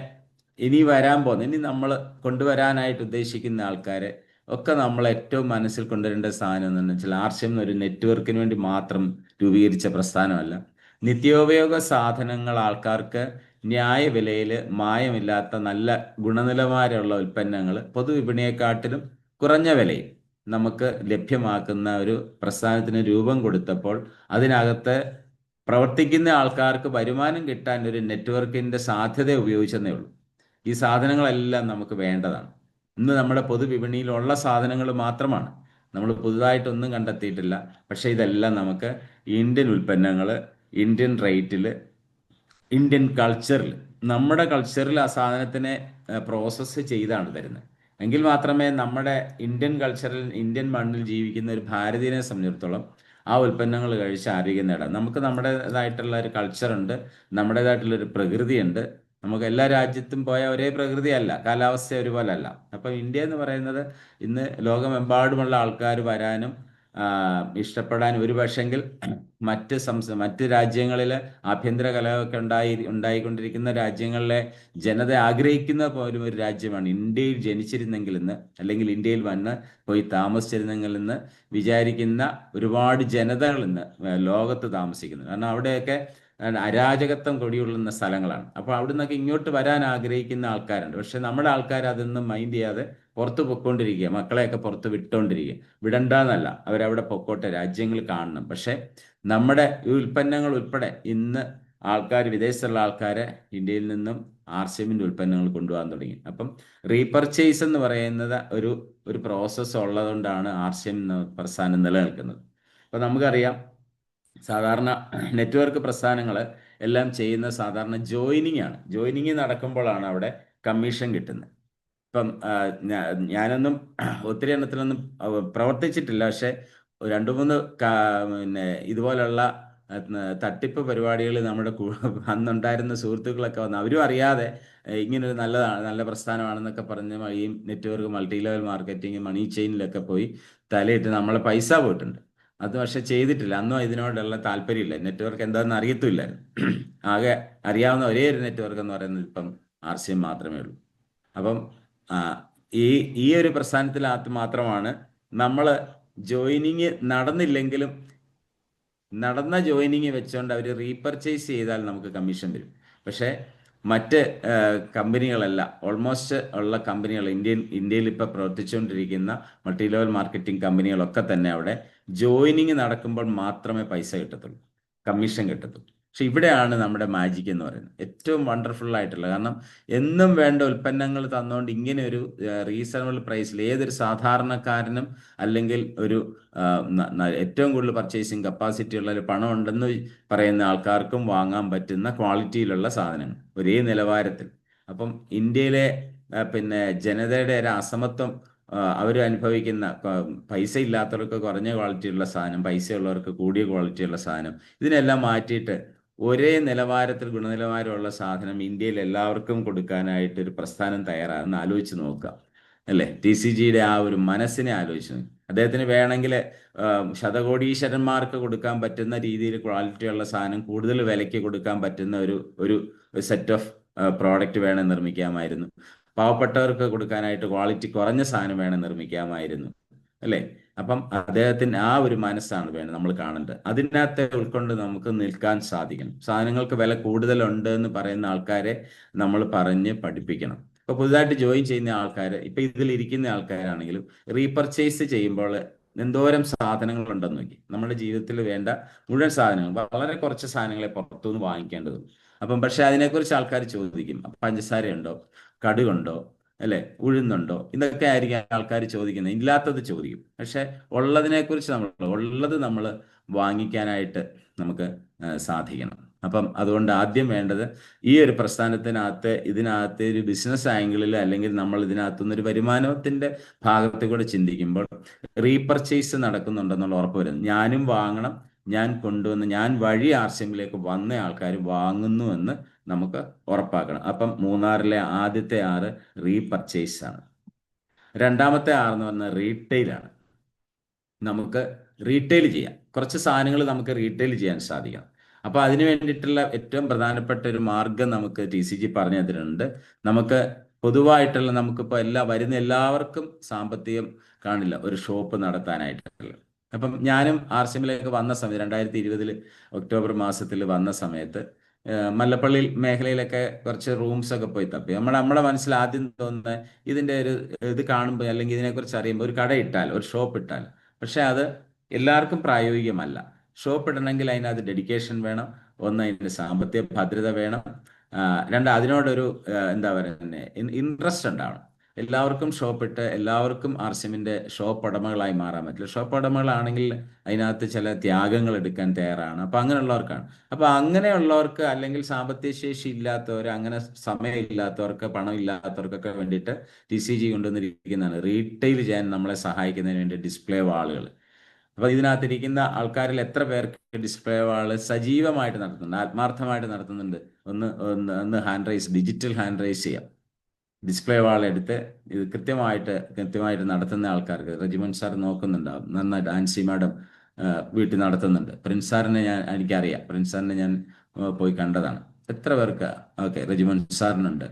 [SPEAKER 1] ഇനി വരാൻ പോകുന്ന, ഇനി നമ്മൾ കൊണ്ടുവരാനായിട്ട് ഉദ്ദേശിക്കുന്ന ആൾക്കാരെ ഒക്കെ നമ്മൾ ഏറ്റവും മനസ്സിൽ കൊണ്ടുവരേണ്ട സാധനം എന്ന് വെച്ചാൽ RCM ഒരു നെറ്റ്വർക്കിന് വേണ്ടി മാത്രം രൂപീകരിച്ച പ്രസ്ഥാനമല്ല. നിത്യോപയോഗ സാധനങ്ങൾ ആൾക്കാർക്ക് ന്യായവിലയിൽ മായമില്ലാത്ത നല്ല ഗുണനിലവാരമുള്ള ഉൽപ്പന്നങ്ങൾ പൊതുവിപണിയെക്കാട്ടിലും കുറഞ്ഞ വിലയിൽ നമുക്ക് ലഭ്യമാക്കുന്ന ഒരു പ്രസ്ഥാനത്തിന് രൂപം കൊടുത്തപ്പോൾ അതിനകത്ത് പ്രവർത്തിക്കുന്ന ആൾക്കാർക്ക് വരുമാനം കിട്ടാൻ ഒരു നെറ്റ്വർക്കിന്റെ സാധ്യത ഉപയോഗിച്ചെന്നേ ഉള്ളൂ. ഈ സാധനങ്ങളെല്ലാം നമുക്ക് വേണ്ടതാണ്. ഇന്ന് നമ്മുടെ പൊതുവിപണിയിലുള്ള സാധനങ്ങൾ മാത്രമാണ്, നമ്മൾ പുതുതായിട്ടൊന്നും കണ്ടെത്തിയിട്ടില്ല. പക്ഷേ ഇതെല്ലാം നമുക്ക് ഇന്ത്യൻ ഉൽപ്പന്നങ്ങൾ, ഇന്ത്യൻ റേറ്റിൽ, ഇന്ത്യൻ കൾച്ചറിൽ, നമ്മുടെ കൾച്ചറിൽ ആ സാധനത്തിനെ പ്രോസസ്സ് ചെയ്താണ് തരുന്നത്. എങ്കിൽ മാത്രമേ നമ്മുടെ ഇന്ത്യൻ കൾച്ചറിൽ, ഇന്ത്യൻ മണ്ണിൽ ജീവിക്കുന്ന ഒരു ഭാരതീയനെ സംബന്ധിച്ചിടത്തോളം ആ ഉൽപ്പന്നങ്ങൾ കഴിച്ച് ആരോഗ്യം നേടാം. നമുക്ക് നമ്മുടേതായിട്ടുള്ള ഒരു കൾച്ചറുണ്ട്, നമ്മുടേതായിട്ടുള്ള ഒരു പ്രകൃതിയുണ്ട്, നമുക്ക് എല്ലാ രാജ്യത്തും പോയ ഒരേ പ്രകൃതിയല്ല, കാലാവസ്ഥ ഒരുപോലെ അല്ല. അപ്പം ഇന്ത്യ എന്ന് പറയുന്നത് ഇന്ന് ലോകമെമ്പാടുമുള്ള ആൾക്കാർ വരാനും ഇഷ്ടപ്പെടാനും, ഒരു പക്ഷെങ്കിൽ മറ്റ് രാജ്യങ്ങളിലെ ആഭ്യന്തര കലഹമൊക്കെ ഉണ്ടായിക്കൊണ്ടിരിക്കുന്ന രാജ്യങ്ങളിലെ ജനത ആഗ്രഹിക്കുന്ന പോലും ഒരു രാജ്യമാണ് ഇന്ത്യയിൽ ജനിച്ചിരുന്നെങ്കിൽ എന്ന്, അല്ലെങ്കിൽ ഇന്ത്യയിൽ വന്ന് പോയി താമസിച്ചിരുന്നെങ്കിൽ എന്ന് വിചാരിക്കുന്ന ഒരുപാട് ജനതകൾ ഇന്ന് ലോകത്ത് താമസിക്കുന്നു. കാരണം അവിടെയൊക്കെ അരാജകത്വം കൊടികൊള്ളുന്ന സ്ഥലങ്ങളാണ്. അപ്പോൾ അവിടെ നിന്നൊക്കെ ഇങ്ങോട്ട് വരാൻ ആഗ്രഹിക്കുന്ന ആൾക്കാരുണ്ട്. പക്ഷെ നമ്മുടെ ആൾക്കാർ അതൊന്നും മൈൻഡ് ചെയ്യാതെ പുറത്ത് പൊയ്ക്കൊണ്ടിരിക്കുക, മക്കളെയൊക്കെ പുറത്ത് വിട്ടുകൊണ്ടിരിക്കുക. വിടണ്ടെന്നല്ല, അവരവിടെ പൊക്കോട്ടെ, രാജ്യങ്ങൾ കാണണം. പക്ഷെ നമ്മുടെ ഈ ഉൽപ്പന്നങ്ങൾ ഉൾപ്പെടെ ഇന്ന് ആൾക്കാർ, വിദേശത്തുള്ള ആൾക്കാരെ ഇന്ത്യയിൽ നിന്നും RCMന്റെ ഉൽപ്പന്നങ്ങൾ കൊണ്ടുപോകാൻ തുടങ്ങി. അപ്പം റീപർച്ചേസ് എന്ന് പറയുന്നത് ഒരു പ്രോസസ്സ് ഉള്ളതുകൊണ്ടാണ് RCM എന്ന പ്രസ്ഥാനം നിലനിൽക്കുന്നത്. അപ്പം നമുക്കറിയാം, സാധാരണ നെറ്റ്വർക്ക് പ്രസ്ഥാനങ്ങൾ എല്ലാം ചെയ്യുന്ന സാധാരണ ജോയിനിങ് ആണ്. ജോയിനിങ് നടക്കുമ്പോഴാണ് അവിടെ കമ്മീഷൻ കിട്ടുന്നത്. ഇപ്പം ഞാനൊന്നും ഒത്തിരി എണ്ണത്തിലൊന്നും പ്രവർത്തിച്ചിട്ടില്ല. പക്ഷെ രണ്ട് മൂന്ന് പിന്നെ ഇതുപോലുള്ള തട്ടിപ്പ് പരിപാടികൾ നമ്മുടെ അന്നുണ്ടായിരുന്ന സുഹൃത്തുക്കളൊക്കെ വന്ന് അവരും അറിയാതെ ഇങ്ങനൊരു നല്ല പ്രസ്ഥാനമാണെന്നൊക്കെ പറഞ്ഞ് ഈ നെറ്റ്വർക്ക്, മൾട്ടി ലെവൽ മാർക്കറ്റിംഗ്, മണി ചെയിനിലൊക്കെ പോയി തലയിട്ട് നമ്മളെ പൈസ പോയിട്ടുണ്ട്. അത് പക്ഷെ ചെയ്തിട്ടില്ല. അന്നും ഇതിനോടുള്ള താല്പര്യമില്ല. നെറ്റ്വർക്ക് എന്താണെന്ന് അറിയത്തുമില്ലായിരുന്നു. ആകെ അറിയാവുന്ന ഒരേ ഒരു നെറ്റ്വർക്ക് എന്ന് പറയുന്നത് ഇപ്പം RCM മാത്രമേ ഉള്ളൂ. അപ്പം ആ, ഈ ഈ ഒരു പ്രസ്ഥാനത്തിനകത്ത് മാത്രമാണ് നമ്മൾ ജോയിനിങ് നടന്നില്ലെങ്കിലും നടന്ന ജോയിനിങ് വെച്ചുകൊണ്ട് അവർ റീപർച്ചേസ് ചെയ്താൽ നമുക്ക് കമ്മീഷൻ വരും. പക്ഷേ മറ്റ് കമ്പനികളല്ല, ഓൾമോസ്റ്റ് ഉള്ള കമ്പനികൾ, ഇന്ത്യയിൽ ഇപ്പോൾ പ്രവർത്തിച്ചുകൊണ്ടിരിക്കുന്ന മൾട്ടി ലെവൽ മാർക്കറ്റിംഗ് കമ്പനികളൊക്കെ തന്നെ അവിടെ ജോയിനിങ് നടക്കുമ്പോൾ മാത്രമേ പൈസ കിട്ടത്തുള്ളൂ, കമ്മീഷൻ കിട്ടത്തുള്ളൂ. പക്ഷെ ഇവിടെയാണ് നമ്മുടെ മാജിക് എന്ന് പറയുന്നത്, ഏറ്റവും വണ്ടർഫുൾ ആയിട്ടുള്ള. കാരണം എന്നും വേണ്ട ഉൽപ്പന്നങ്ങൾ തന്നുകൊണ്ട് ഇങ്ങനെ ഒരു റീസണബിൾ പ്രൈസിൽ ഏതൊരു സാധാരണക്കാരനും, അല്ലെങ്കിൽ ഒരു ഏറ്റവും കൂടുതൽ പർച്ചേസിങ് കപ്പാസിറ്റി ഉള്ള ഒരു പണം ഉണ്ടെന്ന് പറയുന്ന ആൾക്കാർക്കും വാങ്ങാൻ പറ്റുന്ന ക്വാളിറ്റിയിലുള്ള സാധനങ്ങൾ ഒരേ നിലവാരത്തിൽ. അപ്പം ഇന്ത്യയിലെ പിന്നെ ജനതയുടെ ഒരു അസമത്വം അവർ അനുഭവിക്കുന്ന, പൈസ ഇല്ലാത്തവർക്ക് കുറഞ്ഞ ക്വാളിറ്റിയുള്ള സാധനം, പൈസ ഉള്ളവർക്ക് കൂടിയ ക്വാളിറ്റിയുള്ള സാധനം, ഇതിനെല്ലാം മാറ്റിയിട്ട് ഒരേ നിലവാരത്തിൽ ഗുണനിലവാരമുള്ള സാധനം ഇന്ത്യയിൽ എല്ലാവർക്കും കൊടുക്കാനായിട്ട് ഒരു പ്രസ്ഥാനം തയ്യാറാകുന്ന ആലോചിച്ച് നോക്കുക, അല്ലേ? TCGയുടെ ആ ഒരു മനസ്സിനെ ആലോചിച്ച് നോക്കുക. അദ്ദേഹത്തിന് വേണമെങ്കിൽ ശതകോടീശ്വരന്മാർക്ക് കൊടുക്കാൻ പറ്റുന്ന രീതിയിൽ ക്വാളിറ്റിയുള്ള സാധനം കൂടുതൽ വിലയ്ക്ക് കൊടുക്കാൻ പറ്റുന്ന ഒരു സെറ്റ് ഓഫ് പ്രോഡക്റ്റ് വേണം നിർമ്മിക്കാമായിരുന്നു. പാവപ്പെട്ടവർക്ക് കൊടുക്കാനായിട്ട് ക്വാളിറ്റി കുറഞ്ഞ സാധനം വേണം നിർമ്മിക്കാമായിരുന്നു, അല്ലേ? അപ്പം അദ്ദേഹത്തിന് ആ ഒരു മനസ്സാണ് വേണം നമ്മൾ കാണേണ്ടത്. അതിനകത്ത് ഉൾക്കൊണ്ട് നമുക്ക് നിൽക്കാൻ സാധിക്കണം. സാധനങ്ങൾക്ക് വില കൂടുതലുണ്ട് എന്ന് പറയുന്ന ആൾക്കാരെ നമ്മൾ പറഞ്ഞ് പഠിപ്പിക്കണം. ഇപ്പൊ പുതുതായിട്ട് ജോയിൻ ചെയ്യുന്ന ആൾക്കാർ, ഇപ്പൊ ഇതിലിരിക്കുന്ന ആൾക്കാരാണെങ്കിലും റീപർച്ചേസ് ചെയ്യുമ്പോൾ എന്തോരം സാധനങ്ങൾ ഉണ്ടെന്ന് നോക്കി. നമ്മുടെ ജീവിതത്തിൽ വേണ്ട മുഴുവൻ സാധനങ്ങൾ, വളരെ കുറച്ച് സാധനങ്ങളെ പുറത്തുനിന്ന് വാങ്ങിക്കേണ്ടതുള്ളൂ. അപ്പം പക്ഷെ അതിനെക്കുറിച്ച് ആൾക്കാർ ചോദിക്കും, പഞ്ചസാരയുണ്ടോ, കടുകുണ്ടോ, അല്ലെ, ഉഴുന്നുണ്ടോ, ഇതൊക്കെ ആയിരിക്കും ആൾക്കാർ ചോദിക്കുന്നത്. ഇല്ലാത്തത് ചോദിക്കും. പക്ഷെ ഉള്ളതിനെക്കുറിച്ച് ഉള്ളത് നമ്മൾ വാങ്ങിക്കാനായിട്ട് നമുക്ക് സാധിക്കണം. അപ്പം അതുകൊണ്ട് ആദ്യം വേണ്ടത് ഈ ഒരു പ്രസ്ഥാനത്തിനകത്ത്, ഇതിനകത്ത് ഒരു ബിസിനസ് ആംഗിളിൽ, അല്ലെങ്കിൽ നമ്മൾ ഇതിനകത്തുനിന്നൊരു വരുമാനത്തിന്റെ ഭാഗത്ത് കൂടെ ചിന്തിക്കുമ്പോൾ റീപർച്ചേസ് നടക്കുന്നുണ്ടെന്നുള്ള ഉറപ്പ് വരുന്നു. ഞാനും വാങ്ങണം, ഞാൻ കൊണ്ടുവന്ന്, ഞാൻ വഴി RCMലേക്ക് വന്ന ആൾക്കാർ വാങ്ങുന്നു എന്ന് നമുക്ക് ഉറപ്പാക്കണം. അപ്പം മൂന്നാറിലെ ആദ്യത്തെ റീപർച്ചേസ് ആണ്. രണ്ടാമത്തെ എന്ന് പറഞ്ഞാൽ റീറ്റെയിലാണ്. നമുക്ക് റീറ്റെയിൽ ചെയ്യാം, കുറച്ച് സാധനങ്ങൾ നമുക്ക് റീറ്റെയിൽ ചെയ്യാൻ സാധിക്കണം. അപ്പോൾ അതിന് വേണ്ടിയിട്ടുള്ള ഏറ്റവും പ്രധാനപ്പെട്ട ഒരു മാർഗം നമുക്ക് TCG പറഞ്ഞു തരുന്നുണ്ട്. നമുക്ക് പൊതുവായിട്ടുള്ള, നമുക്കിപ്പോൾ വരുന്ന എല്ലാവർക്കും സാമ്പത്തികം കാണില്ല ഒരു ഷോപ്പ് നടത്താനായിട്ടുള്ള. അപ്പം ഞാനും RCMലേക്ക് വന്ന സമയത്ത് 2020 ഒക്ടോബർ മാസത്തിൽ വന്ന സമയത്ത് മല്ലപ്പള്ളി മേഖലയിലൊക്കെ കുറച്ച് റൂംസ് ഒക്കെ പോയി തപ്പി. നമ്മുടെ മനസ്സിൽ ആദ്യം തോന്നുന്നത്, ഇതിൻ്റെ ഇത് കാണുമ്പോൾ, അല്ലെങ്കിൽ ഇതിനെക്കുറിച്ച് അറിയുമ്പോൾ ഒരു കട ഇട്ടാൽ, ഒരു ഷോപ്പ് ഇട്ടാൽ. പക്ഷെ അത് എല്ലാവർക്കും പ്രായോഗികമല്ല. ഷോപ്പ് ഇടണമെങ്കിൽ അതിനകത്ത് ഡെഡിക്കേഷൻ വേണം, ഒന്ന് അതിൻ്റെ സാമ്പത്തിക ഭദ്രത വേണം, രണ്ട് അതിനോടൊരു എന്താ പറയുന്നത്, ഇൻട്രസ്റ്റ് ഉണ്ടാവണം. എല്ലാവർക്കും ഷോപ്പിട്ട് എല്ലാവർക്കും RCMന്റെ ഷോപ്പ് ഉടമകളായി മാറാൻ പറ്റില്ല. ഷോപ്പ് ഉടമകളാണെങ്കിൽ അതിനകത്ത് ചില ത്യാഗങ്ങൾ എടുക്കാൻ തയ്യാറാണ്. അപ്പം അങ്ങനെയുള്ളവർക്കാണ്. അപ്പം അങ്ങനെയുള്ളവർക്ക്, അല്ലെങ്കിൽ സാമ്പത്തിക ശേഷി ഇല്ലാത്തവർ, അങ്ങനെ സമയമില്ലാത്തവർക്ക്, പണം ഇല്ലാത്തവർക്കൊക്കെ വേണ്ടിയിട്ട് TCG കൊണ്ടുവന്നിരിക്കുന്നതാണ് റീറ്റെയിൽ ചെയ്യാൻ നമ്മളെ സഹായിക്കുന്നതിന് വേണ്ടി ഡിസ്പ്ലേ വാളുകൾ. അപ്പൊ ഇതിനകത്തിരിക്കുന്ന ആൾക്കാരിൽ എത്ര പേർക്ക് ഡിസ്പ്ലേ വാള് സജീവമായിട്ട് നടത്തുന്നുണ്ട്, ആത്മാർത്ഥമായിട്ട് നടത്തുന്നുണ്ട്? ഒന്ന് hand raise, digital hand raise ചെയ്യാം. ഡിസ്പ്ലേ വാൾ എടുത്ത് ഇത് കൃത്യമായിട്ട് നടത്തുന്ന ആൾക്കാർക്ക്. റെജിമൻ സാർ നോക്കുന്നുണ്ടാവും നന്നായിട്ട്. ആൻസി മാഡം വീട്ടിൽ നടത്തുന്നുണ്ട്. പ്രിൻസ് സാറിനെ എനിക്കറിയാം, പ്രിൻസ് സാറിനെ ഞാൻ പോയി കണ്ടതാണ്. എത്ര പേർക്ക്? ഓക്കെ, റെജിമൻ സാറിനുണ്ട്.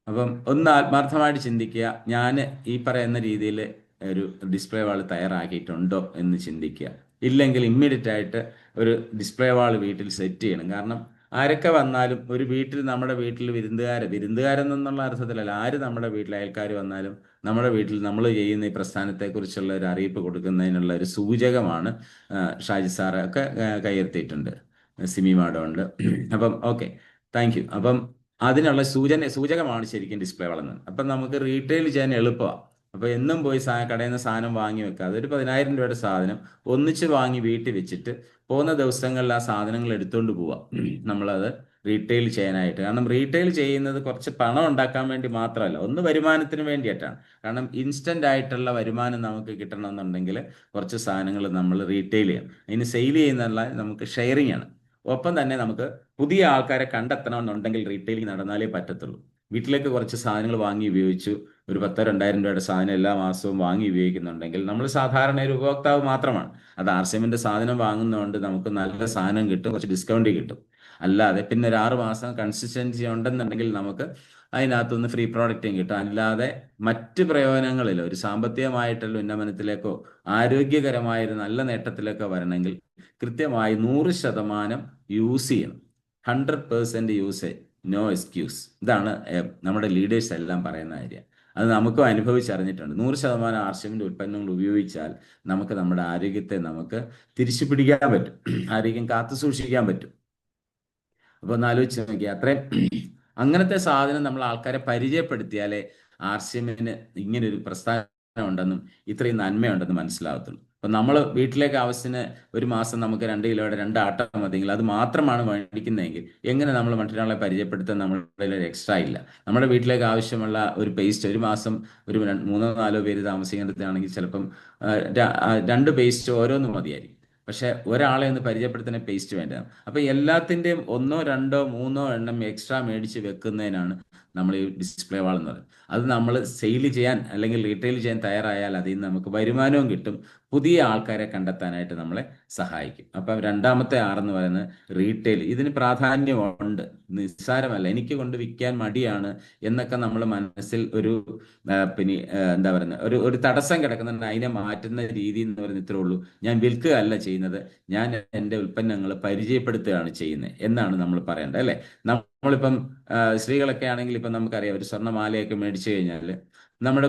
[SPEAKER 1] അപ്പം ഒന്ന് ആത്മാർത്ഥമായിട്ട് ചിന്തിക്കുക, ഞാൻ ഈ പറയുന്ന രീതിയിൽ ഒരു ഡിസ്പ്ലേ വാൾ തയ്യാറാക്കിയിട്ടുണ്ടോ എന്ന് ചിന്തിക്കുക. ഇല്ലെങ്കിൽ ഇമ്മീഡിയറ്റ് ആയിട്ട് ഒരു ഡിസ്പ്ലേ വാൾ വീട്ടിൽ സെറ്റ് ചെയ്യണം. കാരണം ആരൊക്കെ വന്നാലും ഒരു വീട്ടിൽ, നമ്മുടെ വീട്ടിൽ വിരുന്നുകാരെന്നുള്ള അർത്ഥത്തിലല്ല, ആര് നമ്മുടെ വീട്ടിൽ അയൽക്കാർ വന്നാലും നമ്മുടെ വീട്ടിൽ നമ്മൾ ചെയ്യുന്ന ഈ പ്രസ്ഥാനത്തെക്കുറിച്ചുള്ള ഒരു അറിയിപ്പ് കൊടുക്കുന്നതിനുള്ള ഒരു സൂചകമാണ്. ഷാജി സാറ് ഒക്കെ കയ്യെത്തിയിട്ടുണ്ട്, സിമി മാഡം ഉണ്ട്. അപ്പം ഓക്കെ, താങ്ക് യു. അപ്പം അതിനുള്ള സൂചകമാണ് ശരിക്കും ഡിസ്പ്ലേ വളർന്നത്. അപ്പം നമുക്ക് റീറ്റെയിൽ ചെയ്യാൻ എളുപ്പമാണ്. അപ്പോൾ എന്നും പോയി കടയിൽ നിന്ന് സാധനം വാങ്ങി വെക്കുക. അതൊരു 10,000 രൂപയുടെ സാധനം ഒന്നിച്ച് വാങ്ങി വീട്ടിൽ വെച്ചിട്ട് പോകുന്ന ദിവസങ്ങളിൽ ആ സാധനങ്ങൾ എടുത്തുകൊണ്ട് പോവാം നമ്മളത് റീറ്റെയിൽ ചെയ്യാനായിട്ട്. കാരണം റീറ്റെയിൽ ചെയ്യുന്നത് കുറച്ച് പണം ഉണ്ടാക്കാൻ വേണ്ടി മാത്രമല്ല, ഒന്ന് വരുമാനത്തിന് വേണ്ടിയിട്ടാണ്. കാരണം ഇൻസ്റ്റന്റ് ആയിട്ടുള്ള വരുമാനം നമുക്ക് കിട്ടണമെന്നുണ്ടെങ്കിൽ കുറച്ച് സാധനങ്ങൾ നമ്മൾ റീറ്റെയിൽ ചെയ്യണം. അതിന് സെയിൽ ചെയ്യുന്നതല്ല, നമുക്ക് ഷെയറിംഗ് ആണ്. ഒപ്പം തന്നെ നമുക്ക് പുതിയ ആൾക്കാരെ കണ്ടെത്തണമെന്നുണ്ടെങ്കിൽ റീറ്റെയിലിംഗ് നടന്നാലേ പറ്റത്തുള്ളൂ. വീട്ടിലേക്ക് കുറച്ച് സാധനങ്ങൾ വാങ്ങി ഉപയോഗിച്ചു, ഒരു 10,000-2,000 രൂപയുടെ സാധനം എല്ലാ മാസവും വാങ്ങി ഉപയോഗിക്കുന്നുണ്ടെങ്കിൽ നമ്മൾ സാധാരണ ഒരു ഉപഭോക്താവ് മാത്രമാണ്. അത് ആർസിഎമ്മിന്റെ സാധനം വാങ്ങുന്നതുകൊണ്ട് നമുക്ക് നല്ല സാധനം കിട്ടും, കുറച്ച് ഡിസ്കൗണ്ട് കിട്ടും. അല്ലാതെ പിന്നെ ഒരു 6 മാസം കൺസിസ്റ്റൻസി ഉണ്ടെന്നുണ്ടെങ്കിൽ നമുക്ക് അതിനകത്തുനിന്ന് ഫ്രീ പ്രോഡക്റ്റും കിട്ടും. അല്ലാതെ മറ്റ് പ്രയോജനങ്ങളിൽ ഒരു സാമ്പത്തികമായിട്ടുള്ള ഉന്നമനത്തിലേക്കോ ആരോഗ്യകരമായ ഒരു നല്ല നേട്ടത്തിലേക്കോ വരണമെങ്കിൽ കൃത്യമായി 100% യൂസ് ചെയ്യണം. 100% യൂസേജ്, നോ എക്സ്ക്യൂസ്. ഇതാണ് നമ്മുടെ ലീഡേഴ്സ് എല്ലാം പറയുന്ന കാര്യം. അത് നമുക്കും അനുഭവിച്ചറിഞ്ഞിട്ടുണ്ട്. 100% ആർസിഎമ്മിന്റെ ഉൽപ്പന്നങ്ങൾ ഉപയോഗിച്ചാൽ നമുക്ക് നമ്മുടെ ആരോഗ്യത്തെ നമുക്ക് തിരിച്ചു പിടിക്കാൻ പറ്റും, ആരോഗ്യം കാത്തു സൂക്ഷിക്കാൻ പറ്റും. അപ്പോൾ ഒന്ന് ആലോചിച്ച് നോക്കിയാൽ അത്രയും അങ്ങനത്തെ സാധനം നമ്മൾ ആൾക്കാരെ പരിചയപ്പെടുത്തിയാലേ ആർസിഎമ്മിന് ഇങ്ങനൊരു പ്രസ്ഥാനം ഉണ്ടെന്നും ഇത്രയും നന്മയുണ്ടെന്നും മനസ്സിലാകത്തുള്ളൂ. അപ്പം നമ്മൾ വീട്ടിലേക്ക് ആവശ്യത്തിന് ഒരു മാസം നമുക്ക് 2 കിലോയുടെ 2 ആട്ട മതിയെങ്കിൽ അത് മാത്രമാണ് മേടിക്കുന്നതെങ്കിൽ എങ്ങനെ നമ്മൾ മറ്റൊരാളെ പരിചയപ്പെടുത്താൻ നമ്മുടെ ഒരു എക്സ്ട്രാ ഇല്ല? നമ്മുടെ വീട്ടിലേക്ക് ആവശ്യമുള്ള ഒരു പേസ്റ്റ് ഒരു മാസം ഒരു 3-4 പേര് താമസിക്കേണ്ടതാണെങ്കിൽ ചിലപ്പം 2 പേസ്റ്റ് ഓരോന്നും മതിയായിരിക്കും. പക്ഷെ ഒരാളെ ഒന്ന് പരിചയപ്പെടുത്തുന്ന പേസ്റ്റ് വേണ്ടതാണ്. അപ്പൊ എല്ലാത്തിൻ്റെയും 1, 2, 3 എണ്ണം എക്സ്ട്രാ മേടിച്ച് വെക്കുന്നതിനാണ് നമ്മൾ ഈ ഡിസ്പ്ലേ വാൾ എന്ന് പറയുന്നത്. അത് നമ്മൾ സെയിൽ ചെയ്യാൻ അല്ലെങ്കിൽ റീറ്റെയിൽ ചെയ്യാൻ തയ്യാറായാൽ അതിൽ നിന്ന് നമുക്ക് വരുമാനവും കിട്ടും, പുതിയ ആൾക്കാരെ കണ്ടെത്താനായിട്ട് നമ്മളെ സഹായിക്കും. അപ്പം 2ാമത്തെ R എന്ന് പറയുന്നത് റീറ്റെയിൽ. ഇതിന് പ്രാധാന്യമുണ്ട്, നിസ്സാരമല്ല. എനിക്ക് കൊണ്ട് വിൽക്കാൻ മടിയാണ് എന്നൊക്കെ നമ്മൾ മനസ്സിൽ ഒരു പിന്നെ എന്താ പറയുന്നത്, ഒരു തടസ്സം കിടക്കുന്നുണ്ട്. അതിനെ മാറ്റുന്ന രീതി എന്ന് പറയുന്നത് ഇത്രേ ഉള്ളൂ. ഞാൻ വിൽക്കുക അല്ല ചെയ്യുന്നത്, ഞാൻ എൻ്റെ ഉൽപ്പന്നങ്ങൾ പരിചയപ്പെടുത്തുകയാണ് ചെയ്യുന്നത് എന്നാണ് നമ്മൾ പറയേണ്ടത്, അല്ലേ? നമ്മളിപ്പം സ്ത്രീകളൊക്കെ ആണെങ്കിൽ ഇപ്പം നമുക്കറിയാം, ഒരു സ്വർണ്ണമാലയൊക്കെ മേടിച്ചു കഴിഞ്ഞാൽ നമ്മുടെ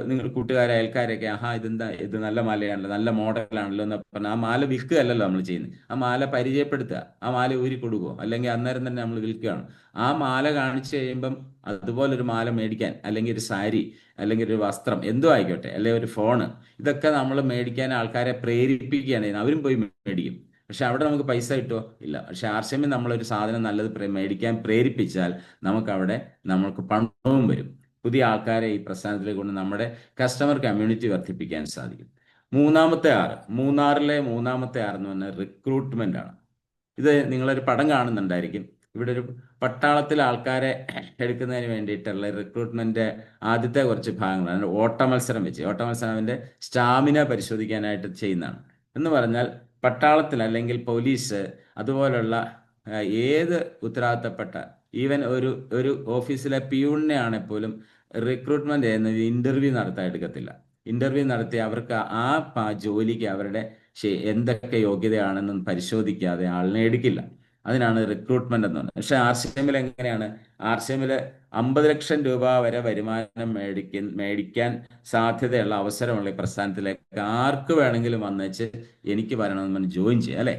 [SPEAKER 1] നിങ്ങൾ കൂട്ടുകാരെ അയൽക്കാരൊക്കെ, ആഹാ ഇതെന്താ, ഇത് നല്ല മാലയാണല്ലോ, നല്ല മോഡലാണല്ലോ എന്ന് പറഞ്ഞാൽ ആ മാല വിൽക്കുകയല്ലല്ലോ നമ്മൾ ചെയ്യുന്നത്, ആ മാല പരിചയപ്പെടുത്തുക. ആ മാല ഊരി കൊടുക്കുമോ? അല്ലെങ്കിൽ അന്നേരം തന്നെ നമ്മൾ വിൽക്കുകയാണ്. ആ മാല കാണിച്ചു കഴിയുമ്പം അതുപോലൊരു മാല മേടിക്കാൻ, അല്ലെങ്കിൽ ഒരു സാരി, അല്ലെങ്കിൽ ഒരു വസ്ത്രം, എന്തോ ആയിക്കോട്ടെ, അല്ലെങ്കിൽ ഒരു ഫോണ്, ഇതൊക്കെ നമ്മൾ മേടിക്കാൻ ആൾക്കാരെ പ്രേരിപ്പിക്കുകയാണ് ചെയ്യുന്നത്. അവരും പോയി മേടിക്കും. പക്ഷെ അവിടെ നമുക്ക് പൈസ കിട്ടുമോ? ഇല്ല. പക്ഷെ ആർസിഎമ്മിൽ നമ്മളൊരു സാധനം നല്ലത് മേടിക്കാൻ പ്രേരിപ്പിച്ചാൽ നമ്മൾക്ക് പണവും വരും. പുതിയ ആൾക്കാരെ ഈ പ്രസ്ഥാനത്തിലേക്ക് കൊണ്ട് നമ്മുടെ കസ്റ്റമർ കമ്മ്യൂണിറ്റി വർദ്ധിപ്പിക്കാൻ സാധിക്കും. 3ാമത്തെ R, 3 R എന്ന് പറഞ്ഞാൽ റിക്രൂട്ട്മെന്റ് ആണ്. ഇത് നിങ്ങളൊരു പടം കാണുന്നുണ്ടായിരിക്കും. ഇവിടെ ഒരു പട്ടാളത്തിലെ ആൾക്കാരെ എടുക്കുന്നതിന് വേണ്ടിയിട്ടുള്ള റിക്രൂട്ട്മെന്റ് ആദ്യത്തെ കുറച്ച് ഭാഗങ്ങളാണ്. ഓട്ട മത്സരം അവന്റെ സ്റ്റാമിന പരിശോധിക്കാനായിട്ട് ചെയ്യുന്നതാണ്. എന്ന് പറഞ്ഞാൽ പട്ടാളത്തിൽ അല്ലെങ്കിൽ പോലീസ് അതുപോലുള്ള ഏത് ഉത്തരവാദിത്തപ്പെട്ട, ഈവൻ ഒരു ഓഫീസിലെ പിയൂണിനെ ആണെങ്കിൽ പോലും റിക്രൂട്ട്മെന്റ് ചെയ്യുന്നത് ഇന്റർവ്യൂ നടത്താൻ എടുക്കത്തില്ല. ഇന്റർവ്യൂ നടത്തി അവർക്ക് ആ ജോലിക്ക് അവരുടെ എന്തൊക്കെ യോഗ്യതയാണെന്നും പരിശോധിക്കാതെ ആളിനെ എടുക്കില്ല. അതിനാണ് റിക്രൂട്ട്മെന്റ് എന്ന് പറയുന്നത്. പക്ഷെ ആർസിഎമ്മിൽ എങ്ങനെയാണ്? ആർസിഎമ്മിൽ 50 ലക്ഷം രൂപ വരെ വരുമാനം മേടിക്കാൻ സാധ്യതയുള്ള അവസരമുള്ള ഈ പ്രസ്ഥാനത്തിലേക്ക് ആർക്ക് വേണമെങ്കിലും വന്നേച്ച് എനിക്ക് വരണമെന്ന് പറഞ്ഞ് ജോയിൻ ചെയ്യാം, അല്ലെ?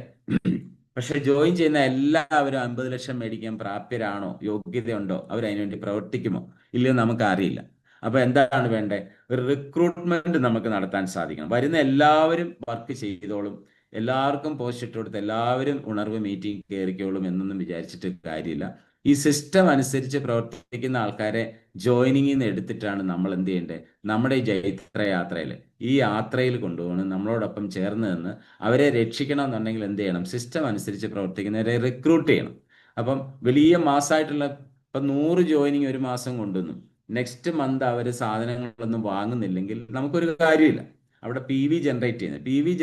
[SPEAKER 1] പക്ഷെ ജോയിൻ ചെയ്യുന്ന എല്ലാവരും 50 ലക്ഷം മേടിക്കാൻ പ്രാപ്യരാണോ, യോഗ്യതയുണ്ടോ, അവർ അതിനുവേണ്ടി പ്രവർത്തിക്കുമോ ഇല്ലയോ നമുക്ക് അറിയില്ല. അപ്പൊ എന്താണ് വേണ്ടേ? ഒരു റിക്രൂട്ട്മെന്റ് നമുക്ക് നടത്താൻ സാധിക്കണം. വരുന്ന എല്ലാവരും വർക്ക് ചെയ്തോളും, എല്ലാവർക്കും പോസ്റ്റ് ഇട്ട് കൊടുത്ത് എല്ലാവരും ഉണർവ് മീറ്റിംഗ് കയറിക്കോളും എന്നൊന്നും വിചാരിച്ചിട്ട് കാര്യമില്ല. ഈ സിസ്റ്റം അനുസരിച്ച് പ്രവർത്തിക്കുന്ന ആൾക്കാരെ ജോയിനിങ്ങിൽ നിന്ന് എടുത്തിട്ടാണ് നമ്മൾ എന്ത് ചെയ്യേണ്ടത്? നമ്മുടെ ഈ ജൈത്ര യാത്രയിൽ, ഈ യാത്രയിൽ കൊണ്ടുപോകണം, നമ്മളോടൊപ്പം ചേർന്ന് നിന്ന് അവരെ രക്ഷിക്കണം എന്നുണ്ടെങ്കിൽ എന്ത് ചെയ്യണം? സിസ്റ്റം അനുസരിച്ച് പ്രവർത്തിക്കുന്നവരെ റിക്രൂട്ട് ചെയ്യണം. അപ്പം വലിയ മാസമായിട്ടുള്ള ഇപ്പം 100 ജോയിനിങ് ഒരു മാസം കൊണ്ടുവന്നു, നെക്സ്റ്റ് മന്ത് അവർ സാധനങ്ങളൊന്നും വാങ്ങുന്നില്ലെങ്കിൽ നമുക്കൊരു കാര്യമില്ല. അവിടെ പി വി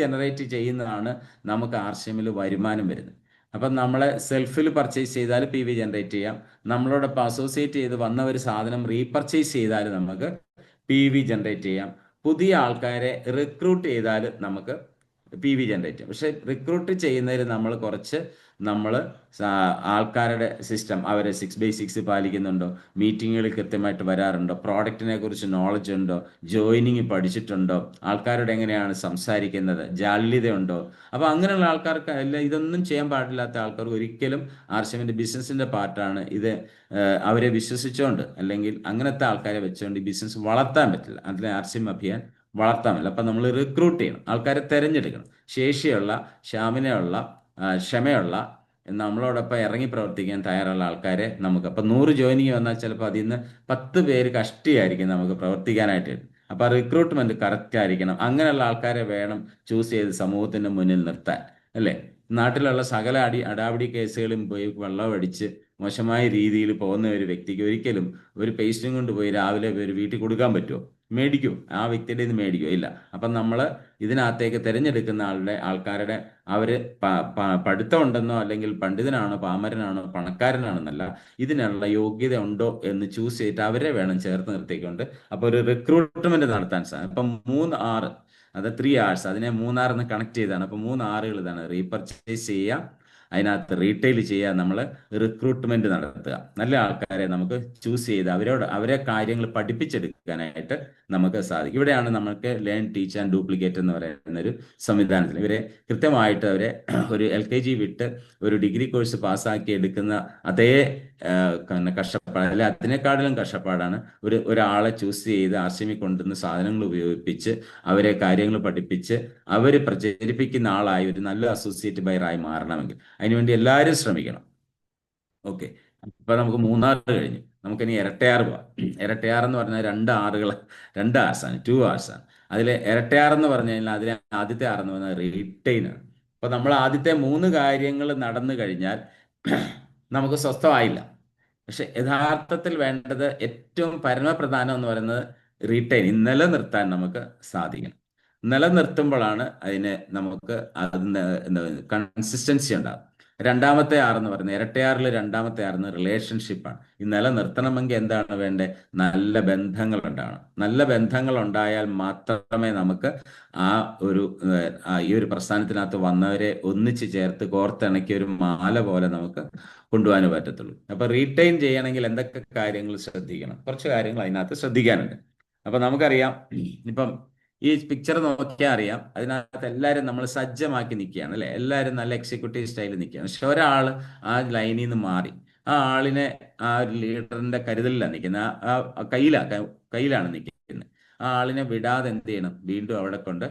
[SPEAKER 1] ജനറേറ്റ് ചെയ്യുന്നതാണ് നമുക്ക് ആർസിഎമ്മിൽ വരുമാനം വരുന്നത്. അപ്പം നമ്മളെ സെൽഫിൽ പർച്ചേസ് ചെയ്താൽ പി വി ജനറേറ്റ് ചെയ്യാം, നമ്മളോടൊപ്പം അസോസിയേറ്റ് ചെയ്ത് വന്ന ഒരു സാധനം റീപർച്ചേസ് ചെയ്താൽ നമുക്ക് പി വി ജനറേറ്റ് ചെയ്യാം, പുതിയ ആൾക്കാരെ റിക്രൂട്ട് ചെയ്താൽ നമുക്ക് പി വി ജനറേറ്റ് ചെയ്യാം. പക്ഷെ റിക്രൂട്ട് ചെയ്യുന്നതിൽ നമ്മൾ ആൾക്കാരുടെ സിസ്റ്റം, അവർ 6/6 പാലിക്കുന്നുണ്ടോ, മീറ്റിങ്ങുകളിൽ കൃത്യമായിട്ട് വരാറുണ്ടോ, പ്രോഡക്റ്റിനെ കുറിച്ച് നോളജ് ഉണ്ടോ, ജോയിനിങ് പഠിച്ചിട്ടുണ്ടോ, ആൾക്കാരോട് എങ്ങനെയാണ് സംസാരിക്കുന്നത്, ജാള്യതയുണ്ടോ. അപ്പോൾ അങ്ങനെയുള്ള ആൾക്കാർക്ക് അല്ല, ഇതൊന്നും ചെയ്യാൻ പാടില്ലാത്ത ആൾക്കാർ ഒരിക്കലും ആർസിഎമ്മിൻ്റെ ബിസിനസിൻ്റെ പാർട്ടാണ് ഇത്. അവരെ വിശ്വസിച്ചുകൊണ്ട് അല്ലെങ്കിൽ അങ്ങനത്തെ ആൾക്കാരെ വെച്ചുകൊണ്ട് ഈ ബിസിനസ് വളർത്താൻ പറ്റില്ല. അതിലെ ആർസിഎം അഭിയാൻ വളർത്താൻ പറ്റില്ല. അപ്പം നമ്മൾ റിക്രൂട്ട് ചെയ്യണം, ആൾക്കാരെ തിരഞ്ഞെടുക്കണം, ശേഷിയുള്ള, ക്ഷമയുള്ള ക്ഷമയുള്ള, നമ്മളോടൊപ്പം ഇറങ്ങി പ്രവർത്തിക്കാൻ തയ്യാറുള്ള ആൾക്കാരെ നമുക്ക്. അപ്പം 100 ജോയിനിങ് വന്നാൽ ചിലപ്പോൾ അതിൽ നിന്ന് 10 പേര് കഷ്ടിയായിരിക്കും നമുക്ക് പ്രവർത്തിക്കാനായിട്ട്. അപ്പോൾ റിക്രൂട്ട്മെന്റ് കറക്റ്റ് ആയിരിക്കണം. അങ്ങനെയുള്ള ആൾക്കാരെ വേണം ചൂസ് ചെയ്ത് സമൂഹത്തിന്റെ മുന്നിൽ നിർത്താൻ, അല്ലേ? നാട്ടിലുള്ള സകല അടാവടി കേസുകളും പോയി വെള്ളം അടിച്ച് മോശമായ രീതിയിൽ പോകുന്ന ഒരു വ്യക്തിക്ക് ഒരിക്കലും ഒരു പേസ്റ്റും കൊണ്ട് പോയി രാവിലെ ഒരു വീട്ടിൽ കൊടുക്കാൻ പറ്റുമോ? മേടിക്കും, ആ വ്യക്തിയുടെ ഇത് മേടിക്കുമോ? ഇല്ല. അപ്പം നമ്മൾ ഇതിനകത്തേക്ക് തിരഞ്ഞെടുക്കുന്ന ആൾക്കാരുടെ അവർ പഠിത്തം ഉണ്ടെന്നോ അല്ലെങ്കിൽ പണ്ഡിതനാണോ പാമരനാണോ പണക്കാരനാണെന്നല്ല, ഇതിനുള്ള യോഗ്യത ഉണ്ടോ എന്ന് ചൂസ് ചെയ്തിട്ട് അവരെ വേണം ചേർത്ത് നിർത്തിക്കൊണ്ട് അപ്പോൾ ഒരു റിക്രൂട്ട്മെന്റ് നടത്താൻ സാധിക്കും. അപ്പം 3 R, അത് 3 hours, അതിനെ 3 R കണക്ട് ചെയ്താണ്. അപ്പോൾ 3 R ഇതാണ്: റീപർച്ചേസ് ചെയ്യുക, അതിനകത്ത് റീറ്റെയിൽ ചെയ്യുക, നമ്മൾ റിക്രൂട്ട്മെന്റ് നടത്തുക, നല്ല ആൾക്കാരെ നമുക്ക് ചൂസ് ചെയ്ത് അവരെ കാര്യങ്ങൾ പഠിപ്പിച്ചെടുക്കാനായിട്ട് നമുക്ക് സാധിക്കും. ഇവിടെയാണ് നമുക്ക് ലേൺ, ടീച്ച് ആൻഡ് ഡ്യൂപ്ലിക്കേറ്റ് എന്ന് പറയുന്ന ഒരു സംവിധാനത്തിൽ ഇവരെ കൃത്യമായിട്ട് അവരെ ഒരു LKG വിട്ട് ഒരു ഡിഗ്രി കോഴ്സ് പാസ്സാക്കി എടുക്കുന്ന അതേ കഷ്ടപ്പാട്, അല്ലെ അതിനേക്കാളിലും കഷ്ടപ്പാടാണ് ഒരാളെ ചൂസ് ചെയ്ത് ആർസിഎമ്മിൽ കൊണ്ടുവന്ന് സാധനങ്ങൾ ഉപയോഗിപ്പിച്ച് അവരെ കാര്യങ്ങൾ പഠിപ്പിച്ച് അവർ പ്രചരിപ്പിക്കുന്ന ആളായി ഒരു നല്ല അസോസിയേറ്റ് ബയറായി മാറണമെങ്കിൽ. അതിനുവേണ്ടി എല്ലാവരും ശ്രമിക്കണം. ഓക്കെ, ഇപ്പൊ നമുക്ക് 3 R കഴിഞ്ഞു, നമുക്കിനി ഇരട്ടയാർ പോവാം. ഇരട്ടയാർ എന്ന് പറഞ്ഞാൽ 2 hours ആണ്, 2 hours ആണ്. അതിലെ ഇരട്ടയാർ എന്ന് പറഞ്ഞു കഴിഞ്ഞാൽ അതിലെ ആദ്യത്തെ R എന്ന് പറഞ്ഞാൽ റീറ്റെയിൻ ആണ്. അപ്പൊ നമ്മൾ ആദ്യത്തെ 3 കാര്യങ്ങൾ നടന്നു കഴിഞ്ഞാൽ നമുക്ക് സ്വസ്ഥമായില്ല. പക്ഷെ യഥാർത്ഥത്തിൽ വേണ്ടത്, ഏറ്റവും പരമപ്രധാനം എന്ന് പറയുന്നത് റീറ്റെയിൻ, നിലനിർത്താൻ നമുക്ക് സാധിക്കണം. നിലനിർത്തുമ്പോഴാണ് അതിന് നമുക്ക് അതിന് കൺസിസ്റ്റൻസി ഉണ്ടാകും. രണ്ടാമത്തെ R എന്ന് പറയുന്നത്, ഇരട്ടയാറിൽ രണ്ടാമത്തെ R എന്ന് റിലേഷൻഷിപ്പാണ്. ഈ നിലനിർത്തണമെങ്കിൽ എന്താണ് വേണ്ടത്? നല്ല ബന്ധങ്ങൾ ഉണ്ടാവണം. നല്ല ബന്ധങ്ങൾ ഉണ്ടായാൽ മാത്രമേ നമുക്ക് ഈ ഒരു പ്രസ്ഥാനത്തിനകത്ത് വന്നവരെ ഒന്നിച്ച് ചേർത്ത് കോർത്തിണക്കി ഒരു മാല പോലെ നമുക്ക് കൊണ്ടുപോകാൻ പറ്റത്തുള്ളൂ. അപ്പൊ റീറ്റെയിൻ ചെയ്യണമെങ്കിൽ എന്തൊക്കെ കാര്യങ്ങൾ ശ്രദ്ധിക്കണം? കുറച്ച് കാര്യങ്ങൾ അതിനകത്ത് ശ്രദ്ധിക്കാനുണ്ട്. അപ്പൊ നമുക്കറിയാം, ഇപ്പം ഈ പിക്ചർ നോക്കിയാൽ അറിയാം, അതിനകത്ത് എല്ലാവരും നമ്മൾ സജ്ജമാക്കി നിൽക്കുകയാണ്, അല്ലെ? എല്ലാവരും നല്ല എക്സിക്യൂട്ടീവ് സ്റ്റൈലിൽ നിൽക്കുകയാണ്. പക്ഷെ ഒരാൾ ആ ലൈനിൽ നിന്ന് മാറി, ആ ആളിനെ ആ ഒരു ലീഡറിന്റെ കരുതലിലാണ് നിൽക്കുന്നത്, കയ്യിലാണ് നിൽക്കുന്നത്. ആ ആളിനെ വിടാതെ എന്ത് ചെയ്യണം? വീണ്ടും അവിടെ കൊണ്ട്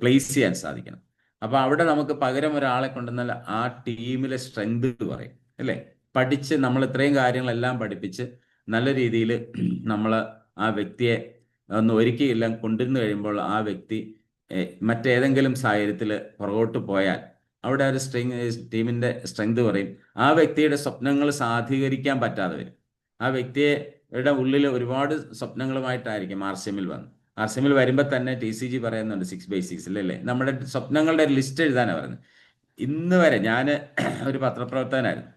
[SPEAKER 1] പ്ലേസ് ചെയ്യാൻ സാധിക്കണം. അപ്പൊ അവിടെ നമുക്ക് പകരം ഒരാളെ കൊണ്ടുവന്നാൽ ആ ടീമിലെ സ്ട്രെങ്ത് പറയും, അല്ലേ? പഠിച്ച് നമ്മൾ ഇത്രയും കാര്യങ്ങളെല്ലാം പഠിപ്പിച്ച് നല്ല രീതിയിൽ നമ്മൾ ആ വ്യക്തിയെ ഒന്ന് ഒരുക്കിയെല്ലാം കൊണ്ടുവന്നു കഴിയുമ്പോൾ ആ വ്യക്തി മറ്റേതെങ്കിലും സാഹചര്യത്തിൽ പുറകോട്ട് പോയാൽ അവിടെ ഒരു ടീമിന്റെ സ്ട്രെങ്ത് പറയും. ആ വ്യക്തിയുടെ സ്വപ്നങ്ങൾ സാധൂകരിക്കാൻ പറ്റാതെ വരും. ആ വ്യക്തിയുടെ ഉള്ളിൽ ഒരുപാട് സ്വപ്നങ്ങളുമായിട്ടായിരിക്കും ആർസിഎമ്മിൽ വന്ന്. ആർസിഎമ്മിൽ വരുമ്പോൾ തന്നെ TCG പറയുന്നുണ്ട് 6/6, അല്ലേ? നമ്മുടെ സ്വപ്നങ്ങളുടെ ഒരു ലിസ്റ്റ് എഴുതാനാണ് പറയുന്നത്. ഇന്ന് വരെ ഞാൻ ഒരു പത്രപ്രവർത്തകനായിരുന്നു.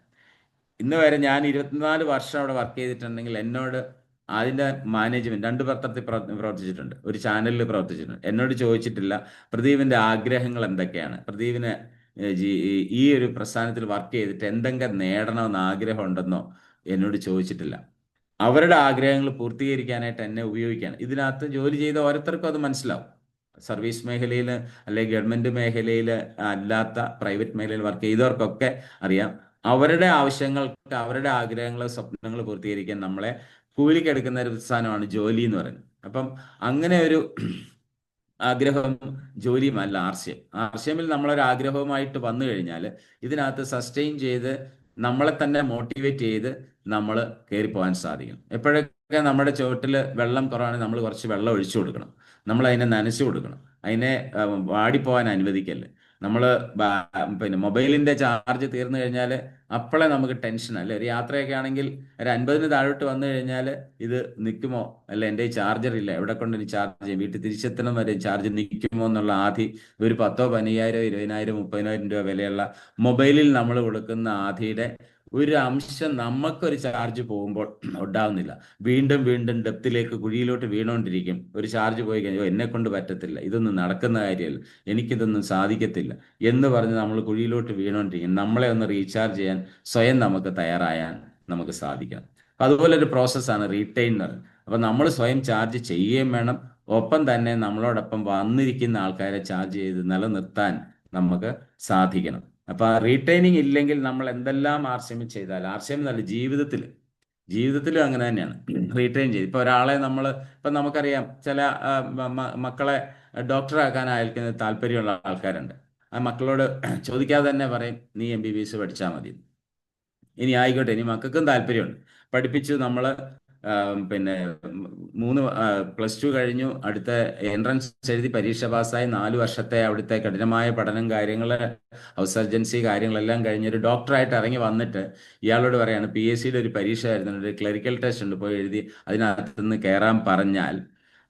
[SPEAKER 1] ഇന്ന് വരെ ഞാൻ 24 വർഷം അവിടെ വർക്ക് ചെയ്തിട്ടുണ്ടെങ്കിൽ എന്നോട് അതിൻ്റെ മാനേജ്മെന്റ് 2 പത്രത്തിൽ പ്രവർത്തിച്ചിട്ടുണ്ട്, ഒരു ചാനലിൽ പ്രവർത്തിച്ചിട്ടുണ്ട്. എന്നോട് ചോദിച്ചിട്ടില്ല പ്രദീപിന്റെ ആഗ്രഹങ്ങൾ എന്തൊക്കെയാണ്, പ്രദീപിന് ഈ ഒരു പ്രസ്ഥാനത്തിൽ വർക്ക് ചെയ്തിട്ട് എന്തെങ്കിലും നേടണമെന്ന് ആഗ്രഹം ഉണ്ടെന്നോ എന്നോട് ചോദിച്ചിട്ടില്ല. അവരുടെ ആഗ്രഹങ്ങൾ പൂർത്തീകരിക്കാനായിട്ട് എന്നെ ഉപയോഗിക്കുകയാണ്. ഇതിനകത്ത് ജോലി ചെയ്ത ഓരോരുത്തർക്കും അത് മനസ്സിലാവും. സർവീസ് മേഖലയിൽ അല്ലെങ്കിൽ ഗവൺമെന്റ് മേഖലയിൽ അല്ലാത്ത പ്രൈവറ്റ് മേഖലയിൽ വർക്ക് ചെയ്തവർക്കൊക്കെ അറിയാം, അവരുടെ ആവശ്യങ്ങൾക്ക്, അവരുടെ ആഗ്രഹങ്ങൾ, സ്വപ്നങ്ങൾ പൂർത്തീകരിക്കാൻ നമ്മളെ കൂലിക്കെടുക്കുന്ന ഒരു സാധനമാണ് ജോലി എന്ന് പറയുന്നത്. അപ്പം അങ്ങനെ ഒരു ആഗ്രഹവും ജോലിയുമല്ല ആർസിഎം. ആർസിഎമ്മിൽ നമ്മളൊരു ആഗ്രഹവുമായിട്ട് വന്നു കഴിഞ്ഞാൽ ഇതിനകത്ത് സസ്റ്റെയിൻ ചെയ്ത് നമ്മളെ തന്നെ മോട്ടിവേറ്റ് ചെയ്ത് നമ്മൾ കയറിപ്പോകാൻ സാധിക്കും. എപ്പോഴൊക്കെ നമ്മുടെ ചുവട്ടിൽ വെള്ളം കുറവാണെങ്കിൽ നമ്മൾ കുറച്ച് വെള്ളം ഒഴിച്ചു കൊടുക്കണം, നമ്മൾ അതിനെ നനച്ചു കൊടുക്കണം, അതിനെ വാടിപ്പോകാൻ അനുവദിക്കല്ലേ. നമ്മൾ പിന്നെ മൊബൈലിന്റെ ചാർജ് തീർന്നു കഴിഞ്ഞാൽ അപ്പോഴേ നമുക്ക് ടെൻഷൻ അല്ലേ. ഒരു യാത്രയൊക്കെ ആണെങ്കിൽ ഒരു 50-ന് താഴോട്ട് വന്നു കഴിഞ്ഞാൽ ഇത് നിൽക്കുമോ, അല്ല എൻ്റെ ഈ ചാർജർ ഇല്ല, എവിടെ കൊണ്ട് ഇനി ചാർജ് ചെയ്യും, വീട്ടിൽ തിരിച്ചെത്തണം വരെ ചാർജ് നിൽക്കുമോ എന്നുള്ള ആധി. ഒരു 10,000, 15,000, 20,000, 30,000 രൂപ വിലയുള്ള മൊബൈലിൽ നമ്മൾ കൊടുക്കുന്ന ആധിയുടെ ഒരു അംശം നമുക്കൊരു ചാർജ് പോകുമ്പോൾ ഉണ്ടാവുന്നില്ല. വീണ്ടും വീണ്ടും ഡെപ്തിലേക്ക്, കുഴിയിലോട്ട് വീണുകൊണ്ടിരിക്കും. ഒരു ചാർജ് പോയി കഴിഞ്ഞാൽ എന്നെ കൊണ്ട് പറ്റത്തില്ല, ഇതൊന്നും നടക്കുന്ന കാര്യമല്ല, എനിക്കിതൊന്നും സാധിക്കത്തില്ല എന്ന് പറഞ്ഞ് നമ്മൾ കുഴിയിലോട്ട് വീണുകൊണ്ടിരിക്കും. നമ്മളെ ഒന്ന് റീചാർജ് ചെയ്യാൻ സ്വയം നമുക്ക് തയ്യാറായാൽ നമുക്ക് സാധിക്കണം. അപ്പം അതുപോലെ ഒരു പ്രോസസ്സാണ് റീറ്റെയിനർ. അപ്പം നമ്മൾ സ്വയം ചാർജ് ചെയ്യുകയും വേണം, ഒപ്പം തന്നെ നമ്മളോടൊപ്പം വന്നിരിക്കുന്ന ആൾക്കാരെ ചാർജ് ചെയ്ത് നിലനിർത്താൻ നമുക്ക് സാധിക്കണം. അപ്പൊ റീറ്റൈനിങ് ഇല്ലെങ്കിൽ നമ്മൾ എന്തെല്ലാം ആർസിഎം ചെയ്താൽ, ആർസിഎം എന്നല്ല, ജീവിതത്തിലും അങ്ങനെ തന്നെയാണ്. റീറ്റെയിൻ ചെയ്ത് ഇപ്പൊ ഒരാളെ നമ്മൾ, ഇപ്പൊ നമുക്കറിയാം ചില മക്കളെ ഡോക്ടറാക്കാൻ അയൽക്കുന്ന താല്പര്യമുള്ള ആൾക്കാരുണ്ട്. ആ മക്കളോട് ചോദിക്കാതെ തന്നെ പറയും നീ MBBS പഠിച്ചാൽ മതി. ഇനി ആയിക്കോട്ടെ, ഇനി മക്കൾക്കും താല്പര്യമുണ്ട്, പഠിപ്പിച്ചു നമ്മൾ. പിന്നെ 3+2 കഴിഞ്ഞു, അടുത്ത എൻട്രൻസ് എഴുതി പരീക്ഷ പാസ്സായി 4 വർഷത്തെ അവിടുത്തെ കഠിനമായ പഠനം, കാര്യങ്ങൾ, ഹൗസ് സർജൻസി കാര്യങ്ങളെല്ലാം കഴിഞ്ഞൊരു ഡോക്ടറായിട്ട് ഇറങ്ങി വന്നിട്ട് ഇയാളോട് പറയാണ് PSCയുടെ ഒരു പരീക്ഷ ആയിരുന്നു, ഒരു ക്ലറിക്കൽ ടെസ്റ്റ് ഉണ്ട്, പോയി എഴുതി അതിനകത്തുനിന്ന് കയറാൻ പറഞ്ഞാൽ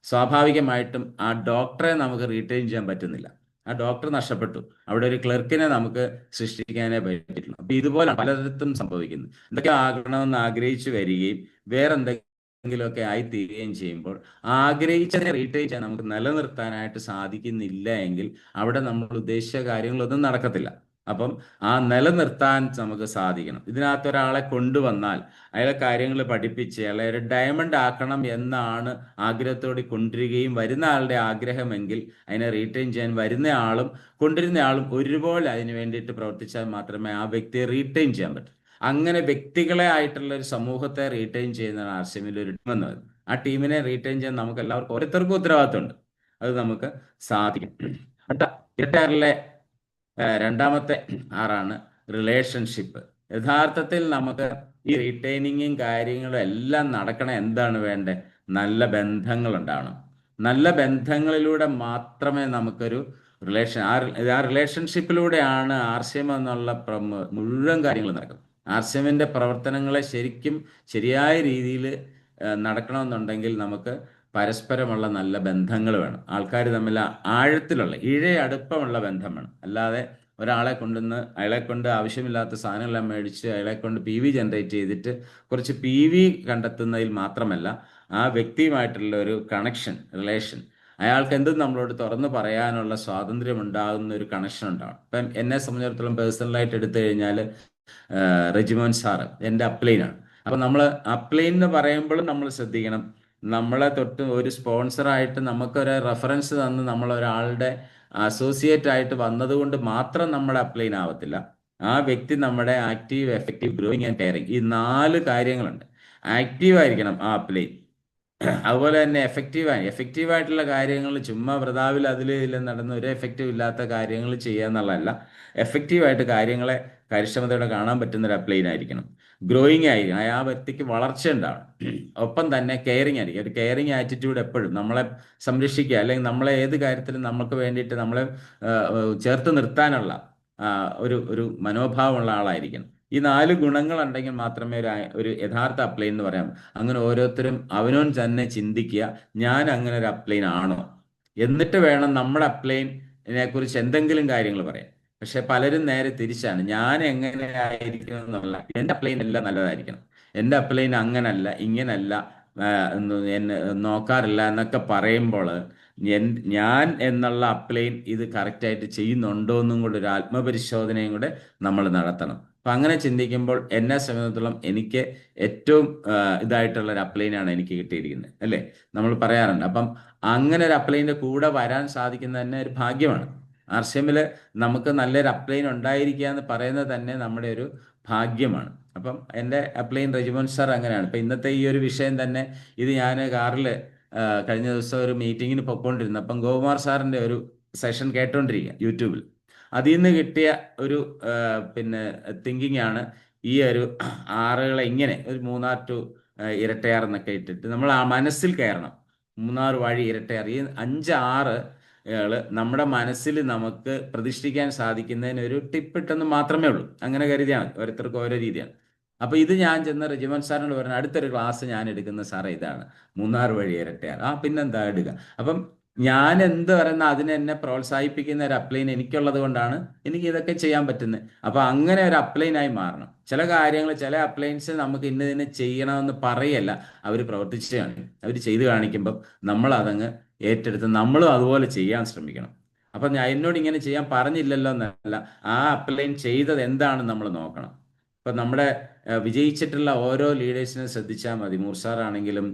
[SPEAKER 1] സ്വാഭാവികമായിട്ടും ആ ഡോക്ടറെ നമുക്ക് റീറ്റെയിൻ ചെയ്യാൻ പറ്റുന്നില്ല. ആ ഡോക്ടർ നഷ്ടപ്പെട്ടു, അവിടെ ഒരു ക്ലർക്കിനെ നമുക്ക് സൃഷ്ടിക്കാനേ പറ്റിയിട്ടുള്ളൂ. അപ്പൊ ഇതുപോലെ പലതരത്തും സംഭവിക്കുന്നു. എന്തൊക്കെ ആകണമെന്ന് ആഗ്രഹിച്ചു വരികയും വേറെ എന്തെങ്കിലുമൊക്കെ ആയിത്തീരുകയും ചെയ്യുമ്പോൾ ആഗ്രഹിച്ചതിനെ റീറ്റെയിൻ ചെയ്യാൻ നമുക്ക് നിലനിർത്താനായിട്ട് സാധിക്കുന്നില്ല എങ്കിൽ അവിടെ നമ്മൾ ഉദ്ദേശിച്ച കാര്യങ്ങളൊന്നും നടക്കത്തില്ല. അപ്പം ആ നിലനിർത്താൻ നമുക്ക് സാധിക്കണം. ഇതിനകത്ത് ഒരാളെ കൊണ്ടുവന്നാൽ അയാളെ കാര്യങ്ങൾ പഠിപ്പിച്ച് അയാളെ ഒരു ഡയമണ്ട് ആക്കണം എന്നാണ് ആഗ്രഹത്തോടെ കൊണ്ടുവരികയും വരുന്ന ആളുടെ ആഗ്രഹമെങ്കിൽ അതിനെ റീറ്റെയിൻ ചെയ്യാൻ വരുന്ന ആളും കൊണ്ടിരുന്ന ആളും ഒരുപോലെ അതിന് വേണ്ടിയിട്ട് പ്രവർത്തിച്ചാൽ മാത്രമേ ആ വ്യക്തിയെ റീറ്റെയിൻ ചെയ്യാൻ പറ്റൂ. അങ്ങനെ വ്യക്തികളെ ആയിട്ടുള്ള ഒരു സമൂഹത്തെ റീറ്റെയിൻ ചെയ്യുന്നതാണ് ആർസിഎമ്മിൽ ഒരു ടീം എന്ന് പറയുന്നത്. ആ ടീമിനെ റീറ്റെയിൻ ചെയ്യാൻ നമുക്ക് എല്ലാവർക്കും ഓരോരുത്തർക്കും ഉത്തരവാദിത്തമുണ്ട്, അത് നമുക്ക് സാധിക്കും. അടുത്ത ഇരട്ടയാറിലെ രണ്ടാമത്തെ ആറാണ് റിലേഷൻഷിപ്പ്. യഥാർത്ഥത്തിൽ നമുക്ക് ഈ റീറ്റെയിനിങ്ങും കാര്യങ്ങളും എല്ലാം നടക്കണം, എന്താണ് വേണ്ടത്? നല്ല ബന്ധങ്ങൾ ഉണ്ടാവണം. നല്ല ബന്ധങ്ങളിലൂടെ മാത്രമേ നമുക്കൊരു ആ റിലേഷൻഷിപ്പിലൂടെയാണ് ആർസിഎം എന്നുള്ള മുഴുവൻ കാര്യങ്ങൾ നടക്കുന്നത്. ആർസിഎമ്മിന്റെ പ്രവർത്തനങ്ങളെ ശരിക്കും ശരിയായ രീതിയിൽ നടക്കണമെന്നുണ്ടെങ്കിൽ നമുക്ക് പരസ്പരമുള്ള നല്ല ബന്ധങ്ങൾ വേണം. ആൾക്കാർ തമ്മിൽ ആഴത്തിലുള്ള ഇഴയടുപ്പമുള്ള ബന്ധം വേണം. അല്ലാതെ ഒരാളെ കൊണ്ടുവന്ന് അയാളെ കൊണ്ട് ആവശ്യമില്ലാത്ത സാധനങ്ങളെല്ലാം മേടിച്ച് അയാളെ കൊണ്ട് PV ജനറേറ്റ് ചെയ്തിട്ട് കുറച്ച് PV കണ്ടെത്തുന്നതിൽ മാത്രമല്ല, ആ വ്യക്തിയുമായിട്ടുള്ള ഒരു കണക്ഷൻ, റിലേഷൻ, അയാൾക്ക് എന്തും നമ്മളോട് തുറന്നു പറയാനുള്ള സ്വാതന്ത്ര്യം ഉണ്ടാകുന്ന ഒരു കണക്ഷൻ ഉണ്ടാവണം. ഇപ്പം എന്നെ സംബന്ധിച്ചിടത്തോളം പേഴ്സണലായിട്ട് എടുത്തു കഴിഞ്ഞാൽ റെജിമോൻ സാറ് എൻ്റെ അപ്ലൈനാണ്. അപ്പം നമ്മൾ അപ്ലൈൻ എന്ന് പറയുമ്പോഴും നമ്മൾ ശ്രദ്ധിക്കണം, നമ്മളെ തൊട്ട് ഒരു സ്പോൺസറായിട്ട് നമുക്കൊരു റെഫറൻസ് തന്ന് നമ്മൾ ഒരാളുടെ അസോസിയേറ്റ് ആയിട്ട് വന്നതുകൊണ്ട് മാത്രം നമ്മുടെ അപ്ലൈൻ ആവത്തില്ല. ആ വ്യക്തി നമ്മുടെ active, effective, growing and caring, ഈ 4 കാര്യങ്ങളുണ്ട്. ആക്റ്റീവ് ആയിരിക്കണം ആ അപ്ലൈൻ, അതുപോലെ തന്നെ എഫക്റ്റീവായിട്ടുള്ള കാര്യങ്ങൾ ചുമ്മാ വൃതാവിൽ അതിൽ നടന്ന ഒരു എഫക്റ്റീവ് ഇല്ലാത്ത കാര്യങ്ങൾ ചെയ്യുക എന്നുള്ളതല്ല. എഫക്റ്റീവായിട്ട് കാര്യങ്ങളെ കാര്യക്ഷമതയോടെ കാണാൻ പറ്റുന്ന ഒരു അപ്ലൈൻ ആയിരിക്കണം. ഗ്രോയിങ് ആയിരിക്കണം, ആ വ്യക്തിക്ക് വളർച്ച ഉണ്ടാവണം. ഒപ്പം തന്നെ കെയറിങ് ആയിരിക്കും, ഒരു കെയറിങ് ആറ്റിറ്റ്യൂഡ് എപ്പോഴും നമ്മളെ സംരക്ഷിക്കുക, അല്ലെങ്കിൽ നമ്മളെ ഏത് കാര്യത്തിലും നമുക്ക് വേണ്ടിയിട്ട് നമ്മളെ ചേർത്ത് നിർത്താനുള്ള ഒരു ഒരു മനോഭാവമുള്ള ആളായിരിക്കണം. ഈ 4 ഗുണങ്ങളുണ്ടെങ്കിൽ മാത്രമേ ഒരു യഥാർത്ഥ അപ്ലൈൻ എന്ന് പറയാം. അങ്ങനെ ഓരോരുത്തരും അവനോൻ തന്നെ ചിന്തിക്കുക, ഞാൻ അങ്ങനെ ഒരു അപ്ലൈൻ ആണോ, എന്നിട്ട് വേണം നമ്മുടെ അപ്ലൈനെ കുറിച്ച് എന്തെങ്കിലും കാര്യങ്ങൾ പറയാം. പക്ഷെ പലരും നേരെ തിരിച്ചാണ്, ഞാൻ എങ്ങനെ ആയിരിക്കണം എന്നുള്ള, എൻ്റെ അപ്ലൈൻ എല്ലാം നല്ലതായിരിക്കണം, എൻ്റെ അപ്ലൈൻ അങ്ങനല്ല ഇങ്ങനല്ല, എന്നെ നോക്കാറില്ല എന്നൊക്കെ പറയുമ്പോൾ ഞാൻ എന്നുള്ള അപ്ലൈൻ ഇത് കറക്റ്റായിട്ട് ചെയ്യുന്നുണ്ടോ എന്നും കൂടെ ഒരു ആത്മപരിശോധനയും കൂടെ നമ്മൾ നടത്തണം. അപ്പം അങ്ങനെ ചിന്തിക്കുമ്പോൾ എന്നെ സംബന്ധിച്ചിടത്തോളം എനിക്ക് ഏറ്റവും ഇതായിട്ടുള്ള ഒരു അപ്ലൈനാണ് എനിക്ക് കിട്ടിയിരിക്കുന്നത്, അല്ലേ? നമ്മൾ പറയാറുണ്ട്. അപ്പം അങ്ങനെ ഒരു അപ്ലൈൻ്റെ കൂടെ വരാൻ സാധിക്കുന്നത് തന്നെ ഒരു ഭാഗ്യമാണ്. ആർസിഎമ്മിൽ നമുക്ക് നല്ലൊരു അപ്ലൈൻ ഉണ്ടായിരിക്കുക എന്ന് പറയുന്നത് തന്നെ നമ്മുടെ ഒരു ഭാഗ്യമാണ്. അപ്പം എൻ്റെ അപ്ലൈൻ റെജിമോൻ സാർ അങ്ങനെയാണ്. ഇപ്പം ഇന്നത്തെ ഈ ഒരു വിഷയം തന്നെ, ഇത് ഞാൻ കാറിൽ കഴിഞ്ഞ ദിവസം ഒരു മീറ്റിങ്ങിന് പൊയ്ക്കൊണ്ടിരുന്നു. അപ്പം ഗോകുമാർ സാറിൻ്റെ ഒരു സെഷൻ കേട്ടോണ്ടിരിക്കുക യൂട്യൂബിൽ. അതിൽ നിന്ന് കിട്ടിയ ഒരു പിന്നെ തിങ്കിങ് ആണ്, ഈ ഒരു ആറുകളെ ഇങ്ങനെ ഒരു മൂന്നാർ ടു ഇരട്ടയാർ എന്നൊക്കെ ഇട്ടിട്ട് നമ്മൾ ആ മനസ്സിൽ കയറണം. മൂന്നാർ വഴി ഇരട്ടയാർ, ഈ 5 6 നമ്മുടെ മനസ്സിൽ നമുക്ക് പ്രതിഷ്ഠിക്കാൻ സാധിക്കുന്നതിന് ഒരു ടിപ്പ് ഇട്ടെന്ന് മാത്രമേ ഉള്ളൂ. അങ്ങനെ കരുതിയാണ്, ഓരോരുത്തർക്കും ഓരോ രീതിയാണ്. അപ്പൊ ഇത് ഞാൻ ചെന്ന റെജിമൻ സാറിനോട് പറഞ്ഞു, അടുത്തൊരു ക്ലാസ് ഞാൻ എടുക്കുന്ന സാറേ ഇതാണ്, മൂന്നാർ വഴി ഇരട്ടയാർ. ആ പിന്നെന്താ എടുക്കുക. അപ്പം ഞാൻ എന്ത് പറയുന്ന അതിനെ എന്നെ പ്രോത്സാഹിപ്പിക്കുന്ന ഒരു അപ്ലൈൻ എനിക്കുള്ളത് കൊണ്ടാണ് എനിക്ക് ഇതൊക്കെ ചെയ്യാൻ പറ്റുന്നത്. അപ്പൊ അങ്ങനെ ഒരു അപ്ലൈനായി മാറണം. ചില കാര്യങ്ങൾ, ചില അപ്ലൈൻസ് നമുക്ക് ഇന്നതിനെ ചെയ്യണമെന്ന് പറയല്ല, അവർ പ്രവർത്തിച്ച് കാണിക്കും. അവർ ചെയ്ത് കാണിക്കുമ്പം നമ്മൾ അതങ്ങ് ഏറ്റെടുത്ത് നമ്മളും അതുപോലെ ചെയ്യാൻ ശ്രമിക്കണം. അപ്പൊ ഞാൻ എന്നോട് ഇങ്ങനെ ചെയ്യാൻ പറഞ്ഞില്ലല്ലോ എന്നല്ല, ആ അപ്ലൈൻ ചെയ്തത് എന്താണെന്ന് നമ്മൾ നോക്കണം. ഇപ്പൊ നമ്മുടെ വിജയിച്ചിട്ടുള്ള ഓരോ ലീഡേഴ്സിനെ ശ്രദ്ധിച്ചാൽ മതി. മൂർ സാറാണെങ്കിലും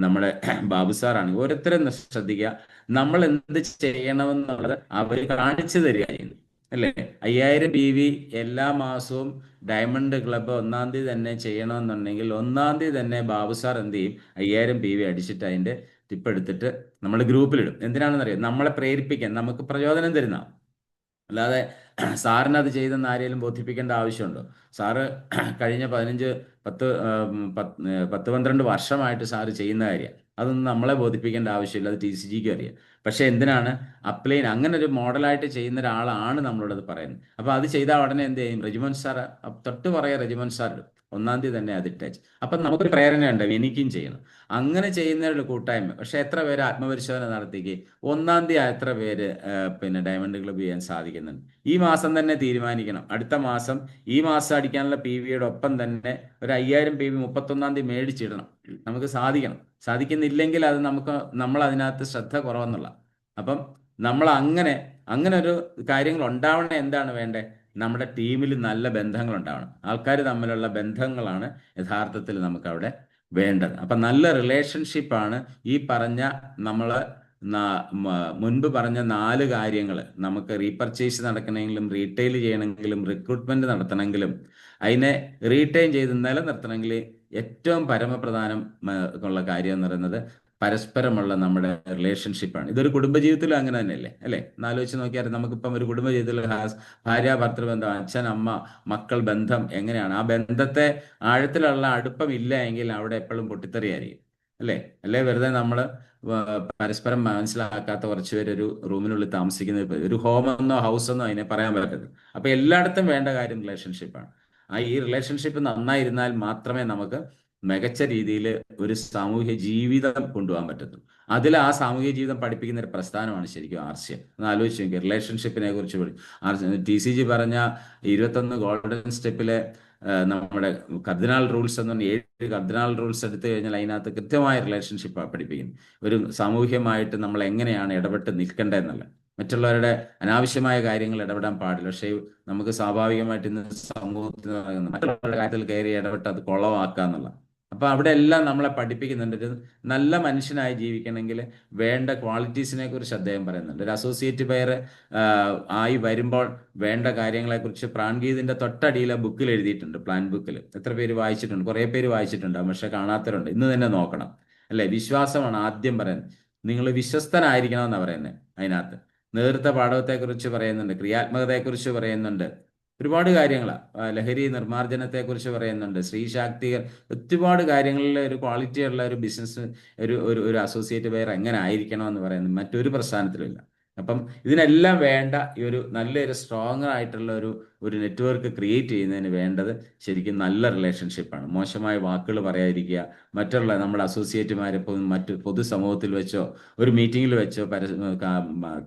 [SPEAKER 1] നമ്മുടെ ബാബു സാറാണെങ്കിലും ഓരോരുത്തരും ശ്രദ്ധിക്കുക. നമ്മൾ എന്ത് ചെയ്യണമെന്നുള്ളത് അവർ കാണിച്ചു തരികയാണ്, അല്ലേ? 5000 PV എല്ലാ മാസവും ഡയമണ്ട് ക്ലബ്ബ് 1-ാം തീയതി തന്നെ ചെയ്യണമെന്നുണ്ടെങ്കിൽ 1-ാം തീയതി തന്നെ ബാബു സാർ എന്ത് ചെയ്യും? 5000 PV അടിച്ചിട്ട് അതിന്റെ ടിപ്പ് എടുത്തിട്ട് നമ്മൾ ഗ്രൂപ്പിലിടും. എന്തിനാണെന്നറിയാം? നമ്മളെ പ്രേരിപ്പിക്കാൻ, നമുക്ക് പ്രചോദനം തരുന്ന. അല്ലാതെ സാറിന് അത് ചെയ്തെന്ന് ആരെങ്കിലും ബോധിപ്പിക്കേണ്ട ആവശ്യമുണ്ടോ? സാറ് കഴിഞ്ഞ 15 10 12 വർഷമായിട്ട് സാറ് ചെയ്യുന്ന കാര്യം, അതൊന്നും നമ്മളെ ബോധിപ്പിക്കേണ്ട ആവശ്യമില്ല, അത് TCGക്ക് അറിയാം. പക്ഷെ എന്തിനാണ് അപ്ലൈൻ അങ്ങനെ ഒരു മോഡലായിട്ട് ചെയ്യുന്ന ഒരാളാണ് നമ്മളോടത് പറയുന്നത്. അപ്പൊ അത് ചെയ്താൽ ഉടനെ എന്ത് ചെയ്യും? റെജിമൻ സാർ തൊട്ട് പറയാ, റെജിമൻ സാർ 1-ാം തീയതി തന്നെ അത് ഇട്ടേച്ച്. അപ്പൊ നമുക്കൊരു പ്രേരണ ഉണ്ടാവും, എനിക്കും ചെയ്യണം. അങ്ങനെ ചെയ്യുന്നവരുടെ കൂട്ടായ്മ. പക്ഷെ എത്ര പേര് ആത്മപരിശോധന നടത്തിക്ക് 1-ാം തീയതി എത്ര പേര് പിന്നെ ഡയമണ്ട് ക്ലബ്ബ് ചെയ്യാൻ സാധിക്കുന്നുണ്ട്? ഈ മാസം തന്നെ തീരുമാനിക്കണം. അടുത്ത മാസം ഈ മാസം അടിക്കാനുള്ള PVയുടെ ഒപ്പം തന്നെ ഒരു 5000 PV 31-ാം തീയതി മേടിച്ചിടണം. നമുക്ക് സാധിക്കണം. സാധിക്കുന്നില്ലെങ്കിൽ അത് നമ്മൾ അതിനകത്ത് ശ്രദ്ധ കുറവെന്നുള്ള. അപ്പം നമ്മൾ അങ്ങനെ അങ്ങനെ ഒരു കാര്യങ്ങൾ ഉണ്ടാവണേ എന്താണ് വേണ്ടേ? നമ്മുടെ ടീമിൽ നല്ല ബന്ധങ്ങൾ ഉണ്ടാവണം. ആൾക്കാർ തമ്മിലുള്ള ബന്ധങ്ങളാണ് യഥാർത്ഥത്തിൽ നമുക്ക് അവിടെ വേണ്ടത്. അപ്പൊ നല്ല റിലേഷൻഷിപ്പാണ് ഈ പറഞ്ഞ നമ്മൾ മുൻപ് പറഞ്ഞ 4 കാര്യങ്ങൾ. നമുക്ക് റീപർച്ചേസ് നടക്കണമെങ്കിലും, റീറ്റെയിൽ ചെയ്യണമെങ്കിലും, റിക്രൂട്ട്മെന്റ് നടത്തണമെങ്കിലും, അതിനെ റീറ്റെയിൻ ചെയ്ത് നിലനിർത്തണമെങ്കിൽ ഏറ്റവും പരമപ്രധാനം ഉള്ള കാര്യം എന്ന് പറയുന്നത് പരസ്പരമുള്ള നമ്മുടെ റിലേഷൻഷിപ്പാണ്. ഇതൊരു കുടുംബജീവിതത്തിലും അങ്ങനെ തന്നെയല്ലേ, അല്ലേ? എന്നാലോചിച്ച് നോക്കിയാൽ നമുക്കിപ്പം ഒരു കുടുംബജീവിതത്തിൽ ഭാര്യ ഭർത്തൃ ബന്ധം, അച്ഛൻ അമ്മ മക്കൾ ബന്ധം എങ്ങനെയാണ്? ആ ബന്ധത്തെ ആഴത്തിലുള്ള അടുപ്പം ഇല്ല എങ്കിൽ അവിടെ എപ്പോഴും പൊട്ടിത്തെറിയായിരിക്കും, അല്ലേ? അല്ലേ വെറുതെ നമ്മൾ പരസ്പരം മനസ്സിലാക്കാത്ത കുറച്ച് പേര് ഒരു റൂമിനുള്ളിൽ താമസിക്കുന്ന ഒരു ഹോമെന്നോ ഹൗസെന്നോ അതിനെ പറയാൻ പറ്റരുത്. അപ്പൊ എല്ലായിടത്തും വേണ്ട കാര്യം റിലേഷൻഷിപ്പാണ്. ഈ റിലേഷൻഷിപ്പ് നന്നായിരുന്നാൽ മാത്രമേ നമുക്ക് മികച്ച രീതിയിൽ ഒരു സാമൂഹ്യ ജീവിതം കൊണ്ടുപോകാൻ പറ്റത്തുള്ളൂ. അതിൽ ആ സാമൂഹ്യ ജീവിതം പഠിപ്പിക്കുന്ന ഒരു പ്രസ്ഥാനമാണ് ശരിക്കും RCM. ഒന്ന് ആലോചിച്ച് നോക്കി, റിലേഷൻഷിപ്പിനെ കുറിച്ച് TCG പറഞ്ഞ 21 ഗോൾഡൻ സ്റ്റെപ്പിലെ നമ്മുടെ കർദിനാൾ റൂൾസ് എന്ന് പറഞ്ഞാൽ 7 കർദിനാൾ റൂൾസ് എടുത്തു കഴിഞ്ഞാൽ അതിനകത്ത് കൃത്യമായ റിലേഷൻഷിപ്പ് പഠിപ്പിക്കുന്നു. ഒരു സാമൂഹ്യമായിട്ട് നമ്മൾ എങ്ങനെയാണ് ഇടപെട്ട് നിൽക്കേണ്ടതെന്നല്ല. മറ്റുള്ളവരുടെ അനാവശ്യമായ കാര്യങ്ങൾ ഇടപെടാൻ പാടില്ല. പക്ഷേ നമുക്ക് സ്വാഭാവികമായിട്ട് ഇന്ന് സമൂഹത്തിൽ മറ്റുള്ളവരുടെ കാര്യത്തിൽ കയറി ഇടപെട്ട് അത് കുളമാക്കുക എന്നുള്ള. അപ്പൊ അവിടെ എല്ലാം നമ്മളെ പഠിപ്പിക്കുന്നുണ്ട്. ഒരു നല്ല മനുഷ്യനായി ജീവിക്കണമെങ്കിൽ വേണ്ട ക്വാളിറ്റീസിനെ കുറിച്ച് അദ്ദേഹം പറയുന്നുണ്ട്. ഒരു അസോസിയേറ്റ് ബയർ ആയി വരുമ്പോൾ വേണ്ട കാര്യങ്ങളെക്കുറിച്ച് പ്രാൺഗീതിന്റെ തൊട്ടടിയിലെ ബുക്കിൽ എഴുതിയിട്ടുണ്ട്, പ്ലാൻ ബുക്കിൽ. എത്ര പേര് വായിച്ചിട്ടുണ്ട്? കുറെ പേര് വായിച്ചിട്ടുണ്ടാവും, പക്ഷെ കാണാത്തവരുണ്ട്. ഇന്ന് തന്നെ നോക്കണം, അല്ലെ? വിശ്വാസമാണ് ആദ്യം പറയുന്നത്. നിങ്ങൾ വിശ്വസ്തനായിരിക്കണം എന്നാണ് പറയുന്നത് അതിനകത്ത്. നേതൃത്വ പാഠവത്തെക്കുറിച്ച് പറയുന്നുണ്ട്, ക്രിയാത്മകതയെക്കുറിച്ച് പറയുന്നുണ്ട്, ഒരുപാട് കാര്യങ്ങളാണ്. ലഹരി നിർമ്മാർജ്ജനത്തെക്കുറിച്ച് പറയുന്നുണ്ട്, സ്ത്രീ ശാക്തീകരണം, ഒരുപാട് കാര്യങ്ങളിൽ ഒരു ക്വാളിറ്റി ഉള്ള ഒരു ബിസിനസ്, ഒരു അസോസിയേറ്റ് ബയർ എങ്ങനെ ആയിരിക്കണം എന്ന് പറയുന്നത് മറ്റൊരു പ്രസ്ഥാനത്തിലുമില്ല. അപ്പം ഇതിനെല്ലാം വേണ്ട ഈ ഒരു നല്ലൊരു സ്ട്രോങ് ആയിട്ടുള്ള ഒരു നെറ്റ്വർക്ക് ക്രിയേറ്റ് ചെയ്യുന്നതിന് വേണ്ടത് ശരിക്കും നല്ല റിലേഷൻഷിപ്പാണ്. മോശമായ വാക്കുകൾ പറയാതിരിക്കുക, മറ്റുള്ള നമ്മുടെ അസോസിയേറ്റുമാരെ മറ്റു പൊതുസമൂഹത്തിൽ വെച്ചോ ഒരു മീറ്റിങ്ങിൽ വെച്ചോ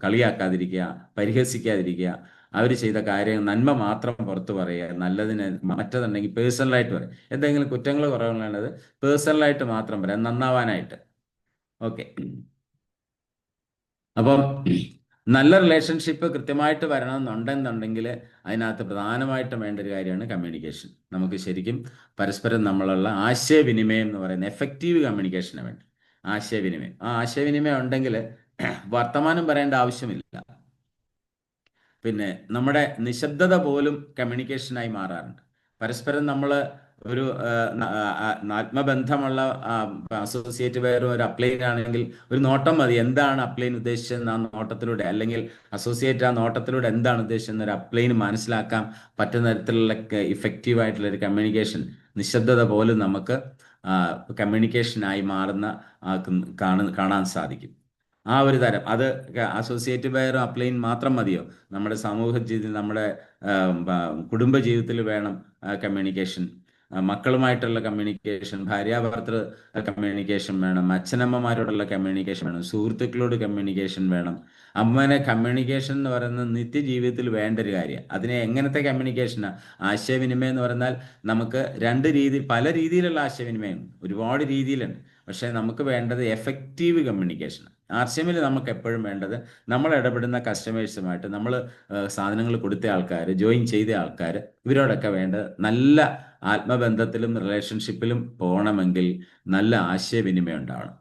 [SPEAKER 1] കളിയാക്കാതിരിക്കുക, പരിഹസിക്കാതിരിക്കുക. അവർ ചെയ്ത കാര്യം നന്മ മാത്രം പുറത്തു പറയുക, നല്ലതിന് മറ്റതുണ്ടെങ്കിൽ പേഴ്സണലായിട്ട് പറയും. എന്തെങ്കിലും കുറ്റങ്ങൾ കുറവുള്ളത് പേഴ്സണലായിട്ട് മാത്രം പറയാം, നന്നാവാനായിട്ട്. ഓക്കെ. അപ്പം നല്ല റിലേഷൻഷിപ്പ് കൃത്യമായിട്ട് വരണമെന്നുണ്ടെന്നുണ്ടെങ്കിൽ അതിനകത്ത് പ്രധാനമായിട്ടും വേണ്ട ഒരു കാര്യമാണ് കമ്മ്യൂണിക്കേഷൻ. നമുക്ക് ശരിക്കും പരസ്പരം നമ്മളുള്ള ആശയവിനിമയം എന്ന് പറയുന്ന എഫക്റ്റീവ് കമ്മ്യൂണിക്കേഷന് വേണ്ടി ആശയവിനിമയം. ആ ആശയവിനിമയം ഉണ്ടെങ്കിൽ വർത്തമാനം പറയേണ്ട ആവശ്യമില്ല. പിന്നെ നമ്മുടെ നിശബ്ദത പോലും കമ്മ്യൂണിക്കേഷനായി മാറാറുണ്ട്. പരസ്പരം നമ്മൾ ഒരു ആത്മബന്ധമുള്ള അസോസിയേറ്റ് വേറെ ഒരു അപ്ലൈൻ ആണെങ്കിൽ ഒരു നോട്ടം മതി. എന്താണ് അപ്ലൈൻ ഉദ്ദേശിച്ചതെന്ന് ആ നോട്ടത്തിലൂടെ, അല്ലെങ്കിൽ അസോസിയേറ്റ് ആ നോട്ടത്തിലൂടെ എന്താണ് ഉദ്ദേശിച്ചതെന്ന് ഒരു അപ്ലൈന് മനസ്സിലാക്കാൻ പറ്റുന്ന തരത്തിലുള്ള ഇഫക്റ്റീവ് ആയിട്ടുള്ള ഒരു കമ്മ്യൂണിക്കേഷൻ, നിശബ്ദത പോലും നമുക്ക് കമ്മ്യൂണിക്കേഷനായി മാറുന്ന കാണാൻ സാധിക്കും. ആ ഒരു തരം അത് അസോസിയേറ്റ് ബയറും അപ്ലൈൻ മാത്രം മതിയോ? നമ്മുടെ സമൂഹ ജീവിതത്തിൽ, നമ്മുടെ കുടുംബ ജീവിതത്തിൽ വേണം കമ്മ്യൂണിക്കേഷൻ. മക്കളുമായിട്ടുള്ള കമ്മ്യൂണിക്കേഷൻ, ഭാര്യാഭർത്തൃ കമ്മ്യൂണിക്കേഷൻ വേണം, അച്ഛനമ്മമാരോടുള്ള കമ്മ്യൂണിക്കേഷൻ വേണം, സുഹൃത്തുക്കളോട് കമ്മ്യൂണിക്കേഷൻ വേണം. അമ്മനെ കമ്മ്യൂണിക്കേഷൻ എന്ന് പറയുന്നത് നിത്യജീവിതത്തിൽ വേണ്ട ഒരു കാര്യമാണ്. അതിനെ എങ്ങനത്തെ കമ്മ്യൂണിക്കേഷനാണ്? ആശയവിനിമയം എന്ന് പറഞ്ഞാൽ നമുക്ക് രണ്ട് രീതി, പല രീതിയിലുള്ള ആശയവിനിമയം, ഒരുപാട് രീതിയിലുണ്ട്. പക്ഷേ നമുക്ക് വേണ്ടത് എഫക്റ്റീവ് കമ്മ്യൂണിക്കേഷൻ. ആർസിഎമ്മിൽ നമുക്ക് എപ്പോഴും വേണ്ടത് നമ്മൾ ഇടപെടുന്ന കസ്റ്റമേഴ്സുമായിട്ട്, നമ്മൾ സാധനങ്ങൾ കൊടുത്ത ആൾക്കാർ, ജോയിൻ ചെയ്ത ആൾക്കാർ, ഇവരോടൊക്കെ വേണ്ടത് നല്ല ആത്മബന്ധത്തിലും റിലേഷൻഷിപ്പിലും പോകണമെങ്കിൽ നല്ല ആശയവിനിമയം ഉണ്ടാവണം.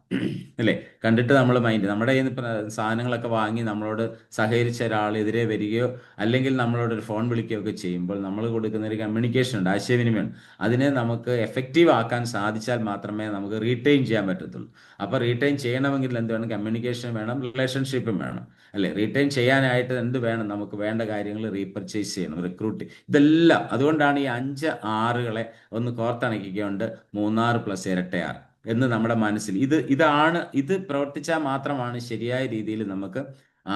[SPEAKER 1] അല്ലേ? കണ്ടിട്ട് നമ്മൾ നമ്മുടെ കയ്യിൽ നിന്ന് സാധനങ്ങളൊക്കെ വാങ്ങി നമ്മളോട് സഹകരിച്ച ഒരാൾ എതിരെ വരികയോ അല്ലെങ്കിൽ നമ്മളോട് ഒരു ഫോൺ വിളിക്കുകയോ ഒക്കെ ചെയ്യുമ്പോൾ നമ്മൾ കൊടുക്കുന്ന ഒരു കമ്മ്യൂണിക്കേഷൻ ഉണ്ട്, ആശയവിനിമയം. അതിനെ നമുക്ക് എഫക്റ്റീവ് ആക്കാൻ സാധിച്ചാൽ മാത്രമേ നമുക്ക് റീറ്റെയിൻ ചെയ്യാൻ പറ്റത്തുള്ളൂ. അപ്പോൾ റീറ്റെയിൻ ചെയ്യണമെങ്കിൽ എന്ത് വേണം? കമ്മ്യൂണിക്കേഷൻ വേണം, റിലേഷൻഷിപ്പും വേണം. അല്ലേ? റീറ്റെയിൻ ചെയ്യാനായിട്ട് എന്ത് വേണം? നമുക്ക് വേണ്ട കാര്യങ്ങൾ റീപർച്ചേസ് ചെയ്യണം, റിക്രൂട്ട്. ഇതെല്ലാം അതുകൊണ്ടാണ് ഈ 5 6കളെ ഒന്ന് കോർത്തിണക്കിക്കൊണ്ട് 3 ഇരട്ടയാർ എന്ന് നമ്മുടെ മനസ്സിൽ ഇത് പ്രവർത്തിച്ചാൽ മാത്രമാണ് ശരിയായ രീതിയിൽ നമുക്ക്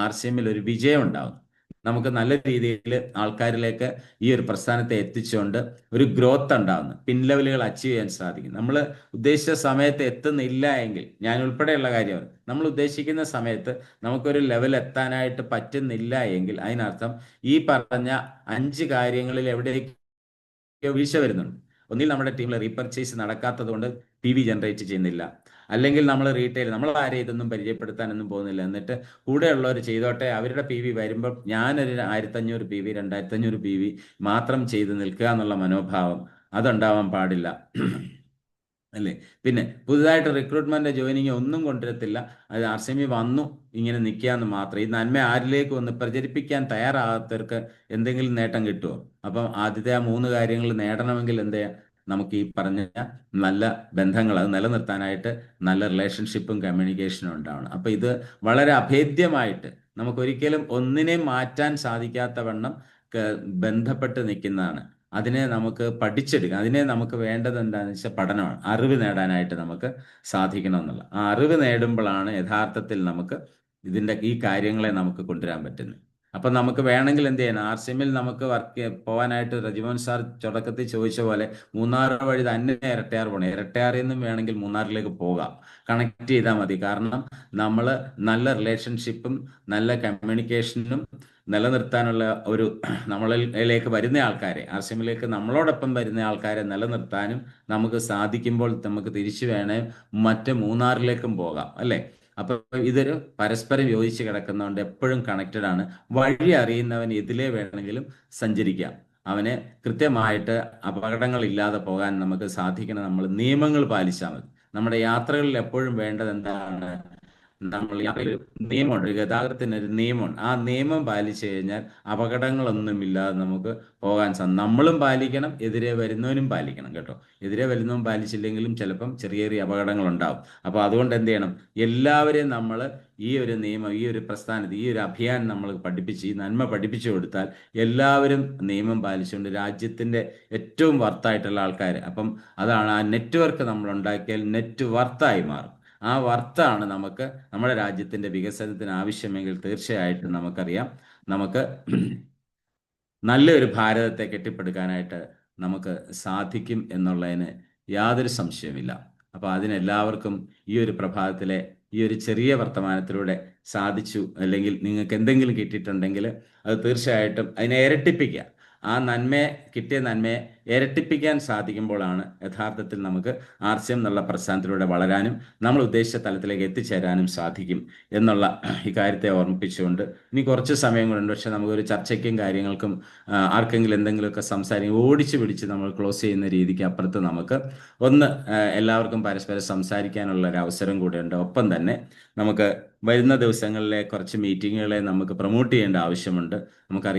[SPEAKER 1] ആർസിഎമ്മിൽ ഒരു വിജയം ഉണ്ടാവും. നമുക്ക് നല്ല രീതിയിൽ ആൾക്കാരിലേക്ക് ഈ ഒരു പ്രസ്ഥാനത്തെ എത്തിച്ചുകൊണ്ട് ഒരു ഗ്രോത്ത് ഉണ്ടാവുന്നു, പിൻലെവലുകൾ അച്ചീവ് ചെയ്യാൻ സാധിക്കും. നമ്മൾ ഉദ്ദേശിച്ച സമയത്ത് എത്തുന്നില്ല എങ്കിൽ, ഞാൻ ഉൾപ്പെടെയുള്ള കാര്യമാണ്, നമ്മൾ ഉദ്ദേശിക്കുന്ന സമയത്ത് നമുക്കൊരു ലെവൽ എത്താനായിട്ട് പറ്റുന്നില്ല എങ്കിൽ അതിനർത്ഥം ഈ പറഞ്ഞ 5 കാര്യങ്ങളിൽ എവിടേക്കോ വീഴ്ച വരുന്നുണ്ട്. ഒന്നിൽ നമ്മുടെ ടീമിൽ റീപർച്ചേസ് നടക്കാത്തത് കൊണ്ട് PV ജനറേറ്റ് ചെയ്യുന്നില്ല, അല്ലെങ്കിൽ നമ്മൾ നമ്മൾ ആരെയും ഇതൊന്നും പരിചയപ്പെടുത്താനൊന്നും പോകുന്നില്ല. എന്നിട്ട് കൂടെയുള്ളവർ ചെയ്തോട്ടെ, അവരുടെ PV വരുമ്പോൾ ഞാനൊരു 1500 PV 2500 PV മാത്രം ചെയ്ത് നിൽക്കുക എന്നുള്ള മനോഭാവം അതുണ്ടാവാൻ പാടില്ല. അല്ലേ? പിന്നെ പുതുതായിട്ട് റിക്രൂട്ട്മെന്റ് ജോയിനിങ് ഒന്നും കൊണ്ടുവരത്തില്ല. അത് ആർസിഎമ്മി വന്നു ഇങ്ങനെ നിൽക്കാന്ന് മാത്രം. ഈ നന്മ ആരിലേക്ക് ഒന്ന് പ്രചരിപ്പിക്കാൻ തയ്യാറാകാത്തവർക്ക് എന്തെങ്കിലും നേട്ടം കിട്ടുമോ? അപ്പം ആദ്യത്തെ ആ 3 കാര്യങ്ങൾ നേടണമെങ്കിൽ എന്ത് ചെയ്യാം? നമുക്ക് ഈ പറഞ്ഞ നല്ല ബന്ധങ്ങൾ അത് നിലനിർത്താനായിട്ട് നല്ല റിലേഷൻഷിപ്പും കമ്മ്യൂണിക്കേഷനും ഉണ്ടാവണം. അപ്പം ഇത് വളരെ അഭേദ്യമായിട്ട് നമുക്കൊരിക്കലും ഒന്നിനെ മാറ്റാൻ സാധിക്കാത്ത വണ്ണം ബന്ധപ്പെട്ട് നിൽക്കുന്നതാണ്. അതിനെ നമുക്ക് പഠിച്ചെടുക്കാം. അതിനെ നമുക്ക് വേണ്ടത് എന്താണെന്ന് വെച്ചാൽ പഠനമാണ്. അറിവ് നേടാനായിട്ട് നമുക്ക് സാധിക്കണം എന്നുള്ള ആ അറിവ് നേടുമ്പോഴാണ് യഥാർത്ഥത്തിൽ നമുക്ക് ഈ കാര്യങ്ങളെ നമുക്ക് കൊണ്ടുവരാൻ പറ്റുന്നത്. അപ്പം നമുക്ക് വേണമെങ്കിൽ എന്ത് ചെയ്യണം? ആർസിഎമ്മിൽ നമുക്ക് പോകാനായിട്ട് റജിമോൻ സാർ തുടക്കത്തിൽ ചോദിച്ച പോലെ 3 വഴി തന്നെ ഇരട്ടയാർ പോകണം. ഇരട്ടയാറിൽ നിന്നും വേണമെങ്കിൽ 3 പോകാം, കണക്ട് ചെയ്താൽ മതി. കാരണം നമ്മൾ നല്ല റിലേഷൻഷിപ്പും നല്ല കമ്മ്യൂണിക്കേഷനും നിലനിർത്താനുള്ള ഒരു നമ്മളിലേക്ക് വരുന്ന ആൾക്കാരെ, ആർസിഎമ്മിലേക്ക് നമ്മളോടൊപ്പം വരുന്ന ആൾക്കാരെ നിലനിർത്താനും നമുക്ക് സാധിക്കുമ്പോൾ നമുക്ക് തിരിച്ചു വേണേ മറ്റ് 3 പോകാം. അല്ലേ? അപ്പൊ ഇതൊരു പരസ്പരം യോജിച്ച് കിടക്കുന്നതുകൊണ്ട് എപ്പോഴും കണക്റ്റഡ് ആണ്. വഴി അറിയുന്നവൻ ഇതിലേ വേണമെങ്കിലും സഞ്ചരിക്കാം. അവനെ കൃത്യമായിട്ട് അപകടങ്ങളില്ലാതെ പോകാൻ നമുക്ക് സാധിക്കണം. നമ്മൾ നിയമങ്ങൾ പാലിച്ചാൽ മതി. നമ്മുടെ യാത്രകളിൽ എപ്പോഴും വേണ്ടത് എന്താണ്? നമ്മൾ ഒരു നിയമമുണ്ട്, ഒരു ഗതാഗതത്തിന് ഒരു നിയമമുണ്ട്. ആ നിയമം പാലിച്ചു കഴിഞ്ഞാൽ അപകടങ്ങളൊന്നുമില്ലാതെ നമുക്ക് പോകാൻ നമ്മളും പാലിക്കണം, എതിരെ വരുന്നവനും പാലിക്കണം. കേട്ടോ? എതിരെ വരുന്നവൻ പാലിച്ചില്ലെങ്കിലും ചിലപ്പം ചെറിയ ചെറിയ അപകടങ്ങൾ ഉണ്ടാവും. അപ്പോൾ അതുകൊണ്ട് എന്ത് ചെയ്യണം? എല്ലാവരെയും നമ്മൾ ഈ ഒരു നിയമം, ഈ ഒരു പ്രസ്ഥാനത്ത്, ഈ ഒരു അഭിയാൻ നമ്മൾ ഈ നന്മ പഠിപ്പിച്ചു കൊടുത്താൽ എല്ലാവരും നിയമം പാലിച്ചുകൊണ്ട് രാജ്യത്തിൻ്റെ ഏറ്റവും വർത്തായിട്ടുള്ള ആൾക്കാർ, അപ്പം അതാണ് ആ നെറ്റ്വർക്ക് നമ്മൾ ഉണ്ടാക്കിയാൽ നെറ്റ് വർത്തായി മാറും. ആ വർത്താണ് നമുക്ക് നമ്മുടെ രാജ്യത്തിൻ്റെ വികസനത്തിന് ആവശ്യമെങ്കിൽ തീർച്ചയായിട്ടും നമുക്കറിയാം നമുക്ക് നല്ലൊരു ഭാരതത്തെ കെട്ടിപ്പടുക്കാനായിട്ട് നമുക്ക് സാധിക്കും എന്നുള്ളതിന് യാതൊരു സംശയമില്ല. അപ്പോൾ അതിനെല്ലാവർക്കും ഈ ഒരു പ്രഭാതത്തിലെ ഈ ഒരു ചെറിയ വർത്തമാനത്തിലൂടെ സാധിച്ചു, അല്ലെങ്കിൽ നിങ്ങൾക്ക് എന്തെങ്കിലും കിട്ടിയിട്ടുണ്ടെങ്കിൽ അത് തീർച്ചയായിട്ടും അതിനെ ഇരട്ടിപ്പിക്കുക. ആ കിട്ടിയ നന്മയെ ഇരട്ടിപ്പിക്കാൻ സാധിക്കുമ്പോഴാണ് യഥാർത്ഥത്തിൽ നമുക്ക് ആർസിഎം എന്നുള്ള പ്രസ്ഥാനത്തിലൂടെ വളരാനും നമ്മൾ ഉദ്ദേശിച്ച തലത്തിലേക്ക് എത്തിച്ചേരാനും സാധിക്കും എന്നുള്ള ഈ കാര്യത്തെ ഓർമ്മിപ്പിച്ചുകൊണ്ട് ഇനി കുറച്ച് സമയം കൂടെ ഉണ്ട്. പക്ഷെ നമുക്കൊരു ചർച്ചയ്ക്കും കാര്യങ്ങൾക്കും ആർക്കെങ്കിലും എന്തെങ്കിലുമൊക്കെ ഓടിച്ചു പിടിച്ച് നമ്മൾ ക്ലോസ് ചെയ്യുന്ന രീതിക്ക് അപ്പുറത്ത് നമുക്ക് എല്ലാവർക്കും പരസ്പരം സംസാരിക്കാനുള്ള ഒരു അവസരം കൂടെ ഉണ്ട്. ഒപ്പം തന്നെ നമുക്ക് വരുന്ന ദിവസങ്ങളിലെ കുറച്ച് മീറ്റിങ്ങുകളെ നമുക്ക് പ്രൊമോട്ട് ചെയ്യേണ്ട ആവശ്യമുണ്ട്. നമുക്കറിയാം